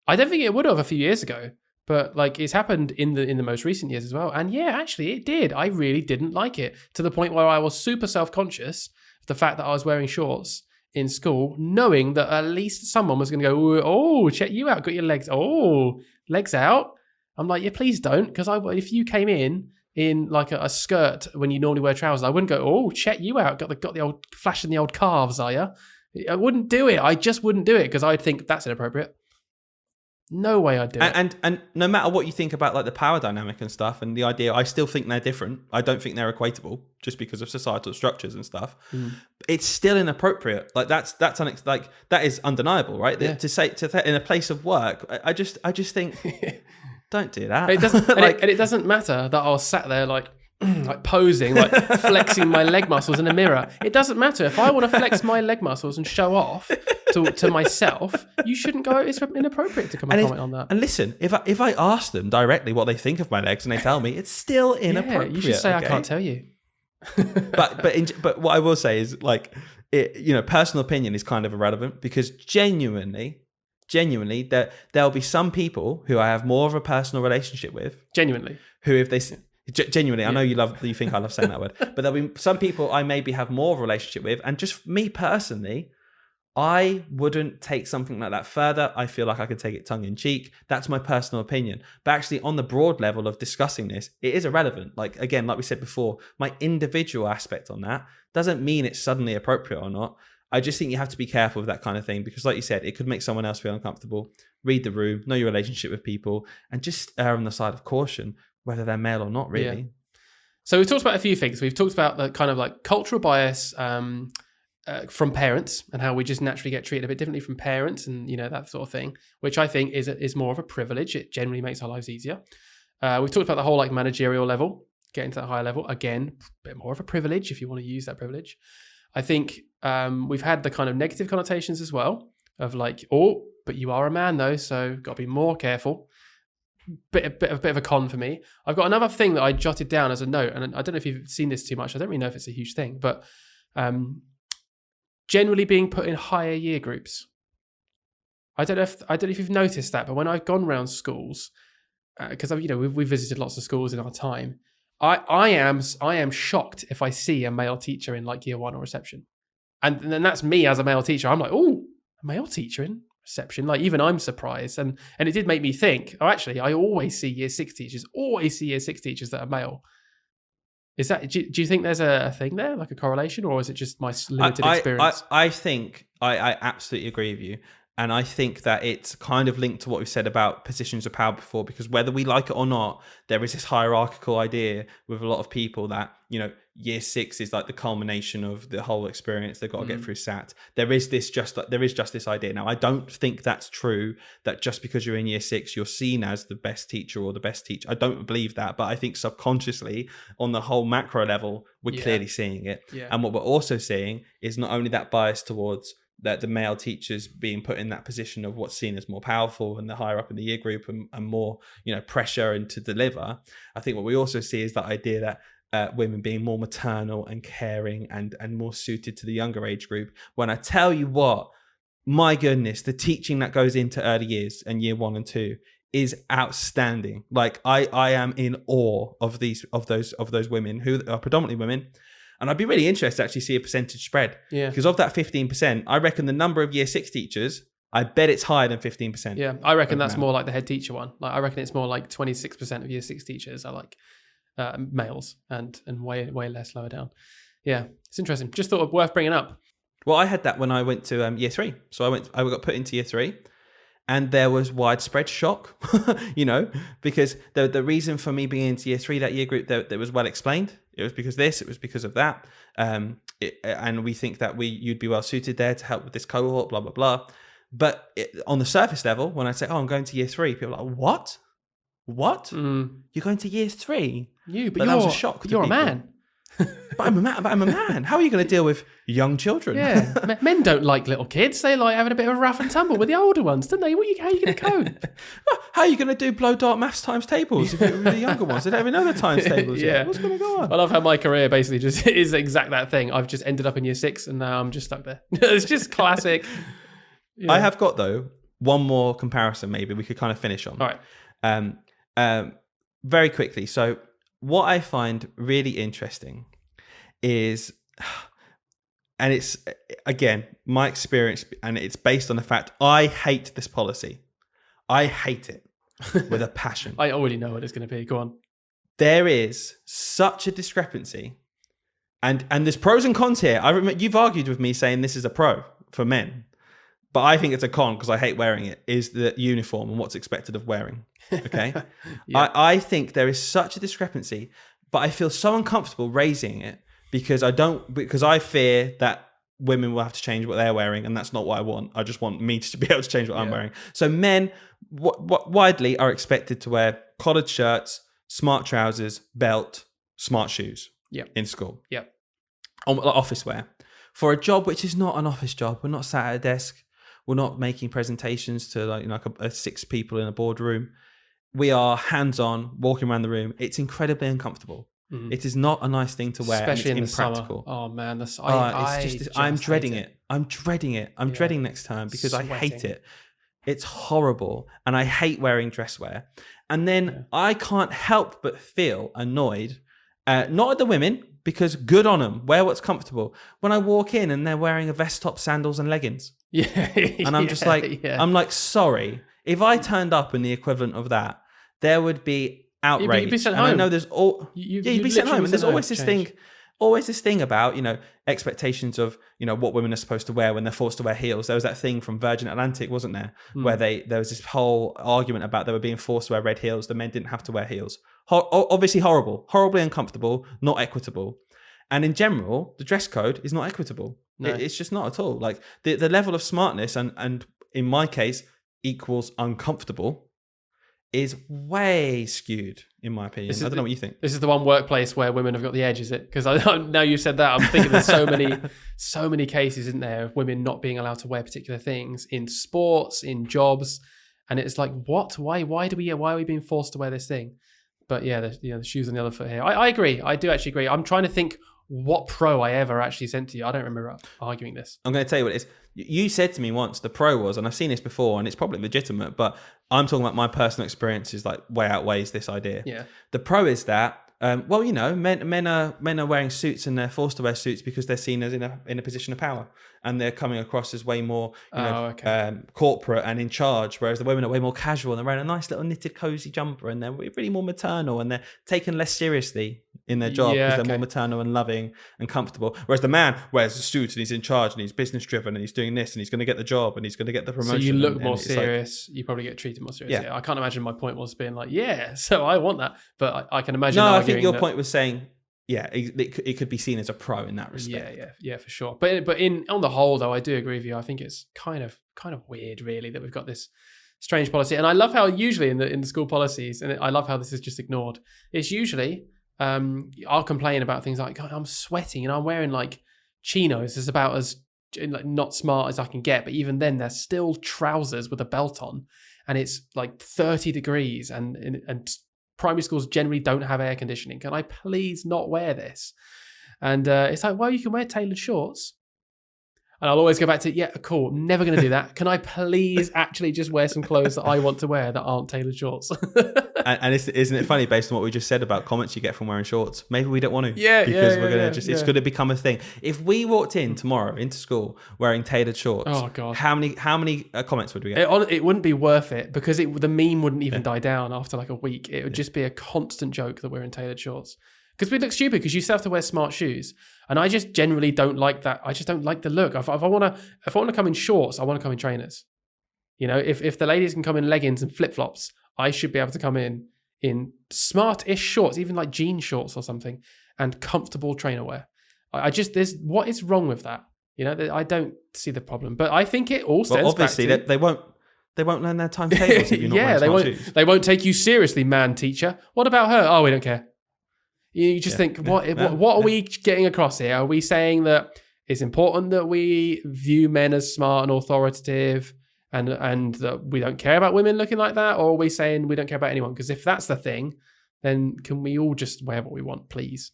I don't think it would have a few years ago, but like it's happened in the most recent years as well. And yeah, actually it did. I really didn't like it, to the point where I was super self-conscious of the fact that I was wearing shorts in school, knowing that at least someone was going to go, oh, check you out, got your legs, legs out. I'm like, yeah, please don't, because if you came in like a skirt when you normally wear trousers, I wouldn't go, oh, check you out, got the old flashing the old calves, are you? I wouldn't do it. I just wouldn't do it, because I'd think that's inappropriate. No way I'd do it. And no matter what you think about like the power dynamic and stuff and the idea, I still think they're different. I don't think they're equatable just because of societal structures and stuff. It's still inappropriate. Like that is undeniable, right? Yeah. To say in a place of work, I just think don't do that. It doesn't, and it doesn't matter that I was sat there like posing, like flexing my leg muscles in a mirror. It doesn't matter. If I want to flex my leg muscles and show off to myself, you shouldn't go. It's inappropriate to come and comment on that. And listen, if I ask them directly what they think of my legs and they tell me, it's still inappropriate. Yeah, you should say, okay? I can't tell you. but what I will say is like, personal opinion is kind of irrelevant, because genuinely, there'll be some people who I have more of a personal relationship with. Genuinely. Who, if they genuinely, I know you think I love saying that word, but there'll be some people I maybe have more of a relationship with, and just me personally, I wouldn't take something like that further. I feel like I could take it tongue in cheek. That's my personal opinion. But actually, on the broad level of discussing this, it is irrelevant. Like, again, like we said before, my individual aspect on that doesn't mean it's suddenly appropriate or not. I just think you have to be careful with that kind of thing, because like you said, it could make someone else feel uncomfortable. Read the room, know your relationship with people, and just err on the side of caution, whether they're male or not, really. Yeah. So we've talked about a few things. We've talked about the kind of like cultural bias from parents, and how we just naturally get treated a bit differently from parents, and that sort of thing, which I think is more of a privilege. It generally makes our lives easier. We've talked about the whole like managerial level, getting to that higher level. Again, a bit more of a privilege if you want to use that privilege. I think we've had the kind of negative connotations as well, of like, oh, but you are a man though, so got to be more careful. Bit of a con for me. I've got another thing that I jotted down as a note, and I don't know if you've seen this too much. I don't really know if it's a huge thing, but generally being put in higher year groups. I don't know if you've noticed that, but when I've gone around schools, because we've visited lots of schools in our time, I am shocked if I see a male teacher in like year 1 or reception, and then that's me as a male teacher. I'm like, oh, a male teacher in reception. Like, even I'm surprised, and it did make me think. Oh, actually, I always see year 6 teachers. Always see year 6 teachers that are male. Is that? Do you think there's a thing there, like a correlation, or is it just my limited experience? I think I absolutely agree with you. And I think that it's kind of linked to what we've said about positions of power before, because whether we like it or not, there is this hierarchical idea with a lot of people that, year 6 is like the culmination of the whole experience. They've got to get through SAT. There is just this idea. Now, I don't think that's true, that just because you're in year 6, you're seen as the best teacher or the best teacher. I don't believe that, but I think subconsciously on the whole macro level, we're clearly seeing it. Yeah. And what we're also seeing is not only that bias towards that the male teachers being put in that position of what's seen as more powerful and the higher up in the year group and more, pressure and to deliver. I think what we also see is that idea that women being more maternal and caring and more suited to the younger age group. When I tell you what, my goodness, the teaching that goes into early years and year 1 and 2 is outstanding. Like I am in awe of those women who are predominantly women. And I'd be really interested to actually see a percentage spread. Yeah. Because of that 15%, I reckon the number of year 6 teachers, I bet it's higher than 15%. Yeah, I reckon that's more like the head teacher one. Like, I reckon it's more like 26% of year 6 teachers are like males, and way less lower down. Yeah, it's interesting. Just thought it worth bringing up. Well, I had that when I went to year 3. So I got put into year 3. And there was widespread shock, because the reason for me being into year 3, that year group, that was well explained. It was because this, it was because of that. And we think that you'd be well suited there to help with this cohort, blah, blah, blah. But on the surface level, when I say, I'm going to year 3, people are like, what? What? You're going to year 3? But that was a shock. You're people. A man. But I'm a man. How are you going to deal with young children? Yeah, men don't like little kids. They like having a bit of a rough and tumble with the older ones, don't they? How are you going to cope? How are you going to do blow dart maths times tables if you're with the younger ones? They don't even know the times tables yet. What's going to go on? I love how my career basically just is exact that thing. I've just ended up in year 6 and now I'm just stuck there. It's just classic. I have got, though, one more comparison, maybe we could kind of finish on. All right. Very quickly. So what I find really interesting is, and it's, again, my experience, and it's based on the fact I hate this policy. I hate it with a passion. I already know what it's going to be. Go on. There is such a discrepancy, and there's pros and cons here. I remember you've argued with me saying this is a pro for men, but I think it's a con because I hate wearing it, is the uniform and what's expected of wearing. Okay. Yeah. I think there is such a discrepancy, but I feel so uncomfortable raising it because I fear that women will have to change what they're wearing, and that's not what I want. I just want me to be able to change what I'm wearing. So men widely are expected to wear collared shirts, smart trousers, belt, smart shoes in school. Yeah. Office wear. For a job which is not an office job, we're not sat at a desk, we're not making presentations to like a 6 people in a boardroom. We are hands-on, walking around the room. It's incredibly uncomfortable. Mm-hmm. It is not a nice thing to wear, especially and it's in impractical. The summer. Oh man, I'm dreading it. I'm dreading it. I'm dreading next time because I hate it. It's horrible, and I hate wearing dress wear. And then I can't help but feel annoyed, not at the women, because good on them, wear what's comfortable. When I walk in and they're wearing a vest top, sandals, and leggings, and I'm just like, I'm like, sorry. If I turned up in the equivalent of that, there would be outrage. You'd be sent home. home. I know there's you'd be sent home, and there's always this thing about expectations of what women are supposed to wear when they're forced to wear heels. There was that thing from Virgin Atlantic, wasn't there, where there was this whole argument about they were being forced to wear red heels. The men didn't have to wear heels. Obviously horribly uncomfortable, not equitable. And in general, the dress code is not equitable. No. It's just not at all. Like the level of smartness and in my case equals uncomfortable is way skewed, in my opinion. I don't know what you think. This is the one workplace where women have got the edge, is it? Because now you said that, I'm thinking there's so many cases, isn't there, of women not being allowed to wear particular things in sports, in jobs, and it's like, what? Why are we being forced to wear this thing? But yeah, the shoes on the other foot here. I agree. I do actually agree. I'm trying to think what pro I ever actually sent to you. I don't remember arguing this. I'm going to tell you what it is. You said to me once the pro was, and I've seen this before, and it's probably legitimate, but I'm talking about my personal experiences, like way outweighs this idea. Yeah. The pro is that, men are wearing suits, and they're forced to wear suits because they're seen as in a position of power, and they're coming across as way more corporate and in charge, whereas the women are way more casual, and they're wearing a nice little knitted cozy jumper, and they're really more maternal, and they're taken less seriously in their job because they're more maternal and loving and comfortable. Whereas the man wears a suit and he's in charge and he's business driven and he's doing this and he's going to get the job and he's going to get the promotion. So you look more serious. You probably get treated more serious. Yeah. I can't imagine my point was being like, so I want that. But I can imagine. No, I think your point was saying, it could be seen as a pro in that respect. Yeah, for sure. But on the whole, though, I do agree with you. I think it's kind of weird, really, that we've got this strange policy. And I love how usually in the school policies, and I love how this is just ignored. It's usually I'll complain about things like, I'm sweating and I'm wearing like chinos. It's about as not smart as I can get. But even then, they're still trousers with a belt on, and it's like 30 degrees, and primary schools generally don't have air conditioning. Can I please not wear this? And it's like, well, you can wear tailored shorts. And I'll always go back to, cool, I'm never going to do that. Can I please actually just wear some clothes that I want to wear that aren't tailored shorts? and isn't it funny, based on what we just said about comments you get from wearing shorts? Maybe we don't want to. Because we're going to it's going to become a thing. If we walked in tomorrow into school wearing tailored shorts, oh God, how many comments would we get? It wouldn't be worth it, because the meme wouldn't even die down after like a week. It would just be a constant joke that we're in tailored shorts. Because we look stupid, because you still have to wear smart shoes. And I just generally don't like that. I just don't like the look. If I want to come in shorts, I want to come in trainers. If the ladies can come in leggings and flip-flops, I should be able to come in smart-ish shorts, even like jean shorts or something, and comfortable trainer wear. What is wrong with that? I don't see the problem. But I think it all stems obviously back to... they won't learn their timetables if you're not wearing smart shoes. They won't take you seriously, man teacher. What about her? Oh, we don't care. You just think, what are we getting across here? Are we saying that it's important that we view men as smart and authoritative, and that we don't care about women looking like that? Or are we saying we don't care about anyone? Because if that's the thing, then can we all just wear what we want, please?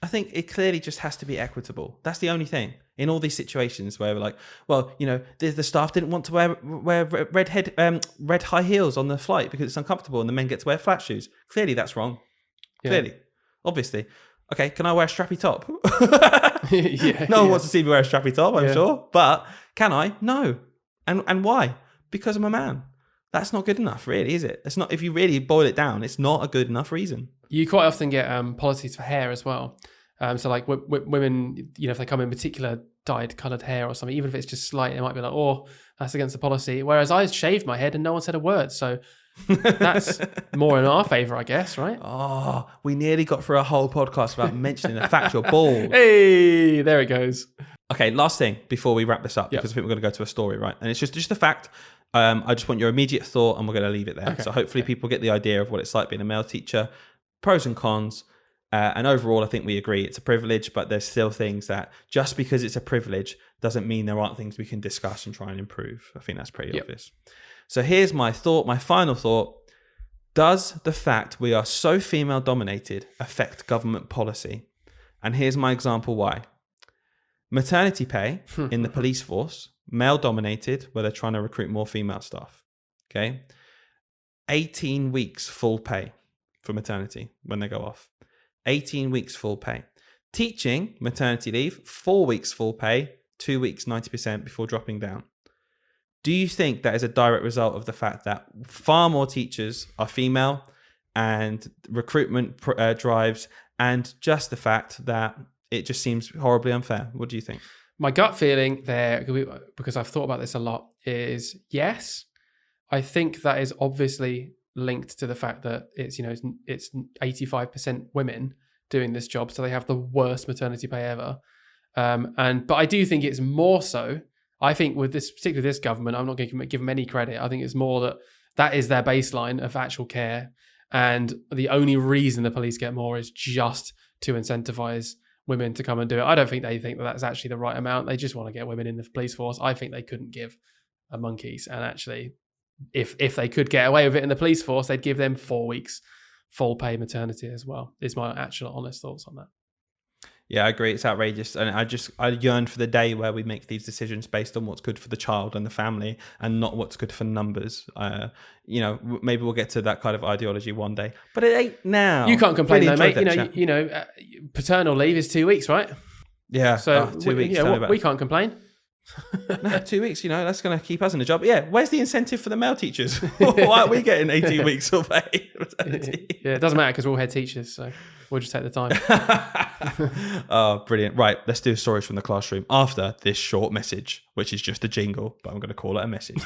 I think it clearly just has to be equitable. That's the only thing. In all these situations where we're like, well, you know, the staff didn't want to wear red high heels on the flight because it's uncomfortable, and the men get to wear flat shoes. Clearly, that's wrong. Yeah. Clearly, obviously. Okay, can I wear a strappy top? No one wants to see me wear a strappy top, I'm Yeah. sure. But can I? No. And why? Because I'm a man. That's not good enough, really, is it? It's not. If you really boil it down, it's not a good enough reason. You quite often get policies for hair as well. So like women, you know, if they come in particular dyed coloured hair or something, even if it's just slight, it might be like, oh, that's against the policy. Whereas I shaved my head and no one said a word. So that's more in our favour, I guess, right? Oh, we nearly got through a whole podcast about mentioning the fact you're bald. Hey, there it goes. Okay, last thing before we wrap this up, because I think we're going to go to a story, right? And it's just a fact. I just want your immediate thought, and we're going to leave it there. Okay. So hopefully people get the idea of what it's like being a male teacher, pros and cons. And overall, I think we agree it's a privilege, but there's still things that just because it's a privilege doesn't mean there aren't things we can discuss and try and improve. I think that's pretty obvious. So here's my thought, my final thought. Does the fact we are so female dominated affect government policy? And here's my example why. Maternity pay in the police force, male dominated, where they're trying to recruit more female staff. Okay. 18 weeks full pay for maternity when they go off. 18 weeks full pay. Teaching, maternity leave, 4 weeks full pay, 2 weeks 90% before dropping down. Do you think that is a direct result of the fact that far more teachers are female and recruitment drives, and just the fact that it just seems horribly unfair? What do you think? My gut feeling there, because I've thought about this a lot, is yes. I think that is obviously linked to the fact that it's 85% women doing this job, so they have the worst maternity pay ever. But I do think it's more so. I think with this, particularly this government, I'm not going to give them any credit. I think it's more that is their baseline of actual care, and the only reason the police get more is just to incentivize women to come and do it. I don't think they think that that's actually the right amount. They just want to get women in the police force. I think they couldn't give a monkeys, and actually, if they could get away with it in the police force, they'd give them 4 weeks full pay maternity as well. Is my actual honest thoughts on that. Yeah, I agree. It's outrageous. And I yearn for the day where we make these decisions based on what's good for the child and the family and not what's good for numbers. Maybe we'll get to that kind of ideology one day, but it ain't now. You can't complain Really though, mate. enjoyed that chat. Paternal leave is 2 weeks, right? Yeah. So 2 weeks. we can't complain. No, 2 weeks, that's going to keep us in a job. Yeah, where's the incentive for the male teachers? Why are we getting 18 weeks of pay? Yeah, it doesn't matter because we're all head teachers, so we'll just take the time. Oh, brilliant. Right, let's do stories from the classroom after this short message, which is just a jingle, but I'm going to call it a message.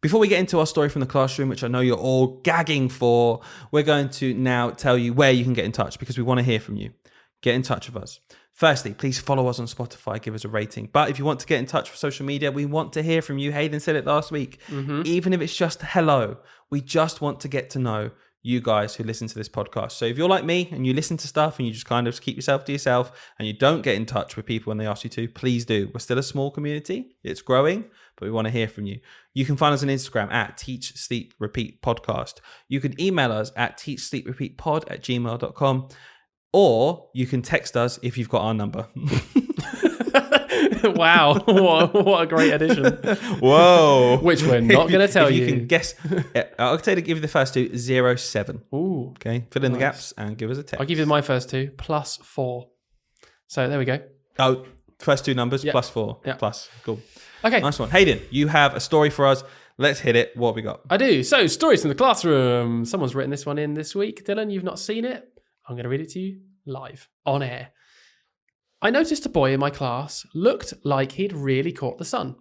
Before we get into our story from the classroom, which I know you're all gagging for, we're going to now tell you where you can get in touch because we want to hear from you. Get in touch with us. Firstly, please follow us on Spotify, give us a rating. But if you want to get in touch with social media, we want to hear from you. Hayden said it last week. Mm-hmm. Even if it's just hello, we just want to get to know you guys who listen to this podcast. So if you're like me and you listen to stuff and you just kind of keep yourself to yourself and you don't get in touch with people when they ask you to, please do. We're still a small community. It's growing, but we want to hear from you. You can find us on Instagram at Teach Sleep Repeat Podcast. You can email us at teachsleeprepeatpod@gmail.com. Or you can text us if you've got our number. Wow, what a great addition. Whoa. Which we're not going to tell you. You can guess. I'll give you the first two, 07. Ooh. Okay, fill in the gaps and give us a text. I'll give you my first two, +4. So there we go. Oh, first two numbers, +4. Yep. Plus, cool. Okay. Nice one. Hayden, you have a story for us. Let's hit it. What have we got? I do. So, stories from the classroom. Someone's written this one in this week. Dylan, you've not seen it? I'm going to read it to you live, on air. I noticed a boy in my class looked like he'd really caught the sun.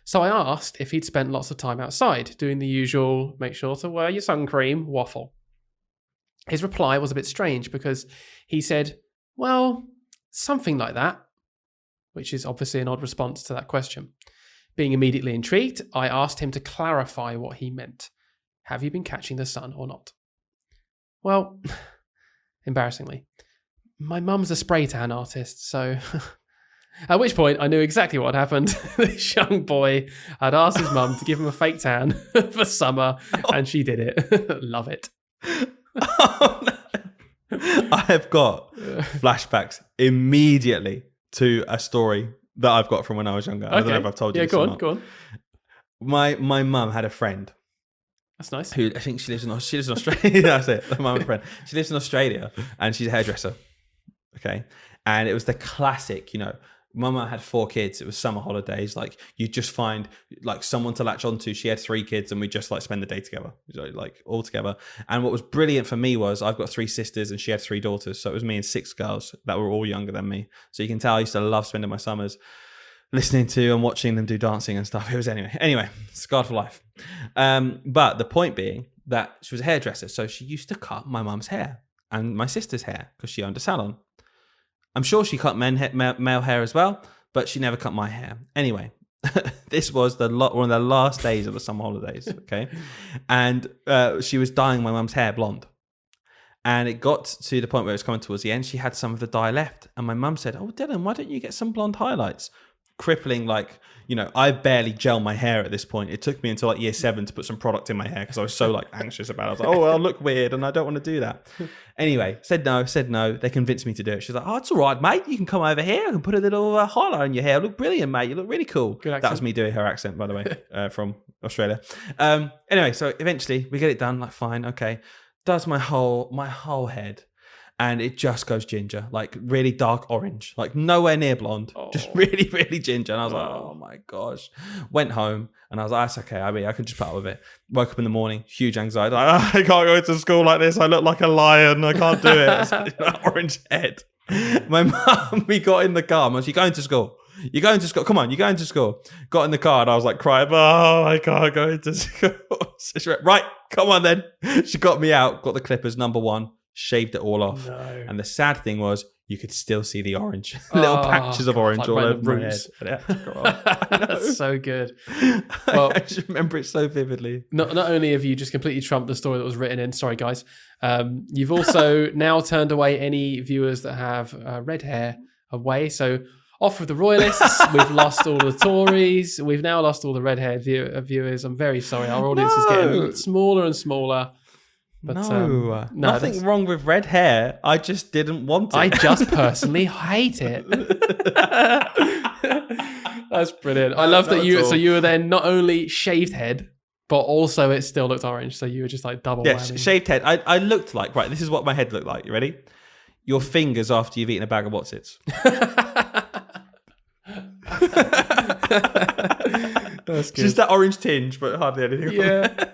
So I asked if he'd spent lots of time outside, doing the usual, make sure to wear your sun cream waffle. His reply was a bit strange because he said, well, something like that, which is obviously an odd response to that question. Being immediately intrigued, I asked him to clarify what he meant. Have you been catching the sun or not? Well, embarrassingly, my mum's a spray tan artist, so... At which point, I knew exactly what had happened. This young boy had asked his mum to give him a fake tan for summer, and she did it. Love it. Oh, no. I have got flashbacks immediately to a story that I've got from when I was younger. I don't know if I've told you this or not. Go on. My mum had a friend That's nice. who I think she lives in Australia. That's it. My mum had a friend. She lives in Australia and she's a hairdresser. Okay. And it was the classic, Mama had 4 kids. It was summer holidays. Like you just find like someone to latch onto. She had 3 kids and we just like spend the day together, like all together. And what was brilliant for me was I've got 3 sisters and she had 3 daughters. So it was me and 6 girls that were all younger than me. So you can tell I used to love spending my summers listening to and watching them do dancing and stuff. It was anyway, scarred for life. But the point being that she was a hairdresser. So she used to cut my mum's hair and my sister's hair because she owned a salon. I'm sure she cut male hair as well, but she never cut my hair. Anyway, this was one of the last days of the summer holidays, okay? And she was dyeing my mum's hair blonde. And it got to the point where it was coming towards the end. She had some of the dye left. And my mum said, "Oh, Dylan, why don't you get some blonde highlights?" Crippling, I barely gel my hair at this point. It took me until like year 7 to put some product in my hair because I was so like anxious about it. I was like, "Oh, I'll look weird and I don't want to do that." Anyway, said no. They convinced me to do it. She's like, "Oh, it's all right, mate. You can come over here. I can put a little highlight on your hair. Look brilliant, mate. You look really cool." Good accent. That was me doing her accent, by the way, from Australia. Anyway, so eventually we get it done. Like, fine, okay. Does my whole head. And it just goes ginger, like really dark orange, like nowhere near blonde, just really, really ginger. And I was like, oh my gosh. Went home and I was like, that's okay. I mean, I can just put up with it. Woke up in the morning, huge anxiety. Like, I can't go to school like this. I look like a lion. I can't do it. Orange head. My mum, we got in the car. Mum, you're going to school. You're going to school. Come on, you're going to school. Got in the car and I was like crying, "Oh, I can't go into school." So she went, "Right, come on then." She got me out, got the clippers, number 1. Shaved it all off. No. And the sad thing was you could still see the orange. Little patches of orange all over my head. That's so good. Well, I just remember it so vividly. Not only have you just completely trumped the story that was written in, sorry guys, you've also now turned away any viewers that have red hair away. So off with the royalists. We've lost all the Tories. We've now lost all the red hair viewers. I'm very sorry. Our audience is getting smaller and smaller. But, no, nothing wrong with red hair. I just didn't want it. I just personally hate it. That's brilliant. I love that you. So you were then not only shaved head, but also it still looked orange. So you were just like double. Yeah, whammy. Shaved head. I looked like, right. This is what my head looked like. You ready? Your fingers after you've eaten a bag of Wotsits. That's good. Just that orange tinge, but hardly anything. Yeah.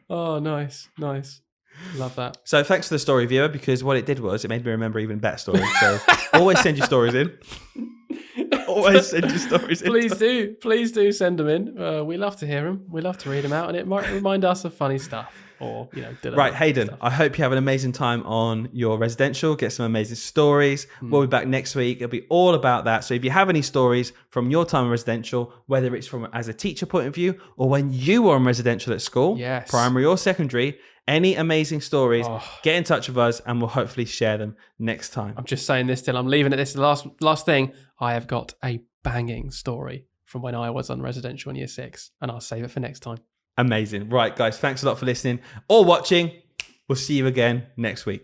Oh, nice. Love that. So thanks for the story, viewer, because what it did was it made me remember even better stories. So always send your stories in. Always send your stories in. Please do send them in. We love to hear them. We love to read them out, and it might remind us of funny stuff. Or, right, Hayden, stuff. I hope you have an amazing time on your residential. Get some amazing stories. We'll be back next week. It'll be all about that. So if you have any stories from your time in residential, whether it's from as a teacher point of view or when you were in residential at school, yes, primary or secondary, any amazing stories, get in touch with us and we'll hopefully share them next time. I'm just saying this till I'm leaving it. This is the last thing. I have got a banging story from when I was on residential in year 6, and I'll save it for next time. Amazing. Right, guys, thanks a lot for listening or watching. We'll see you again next week.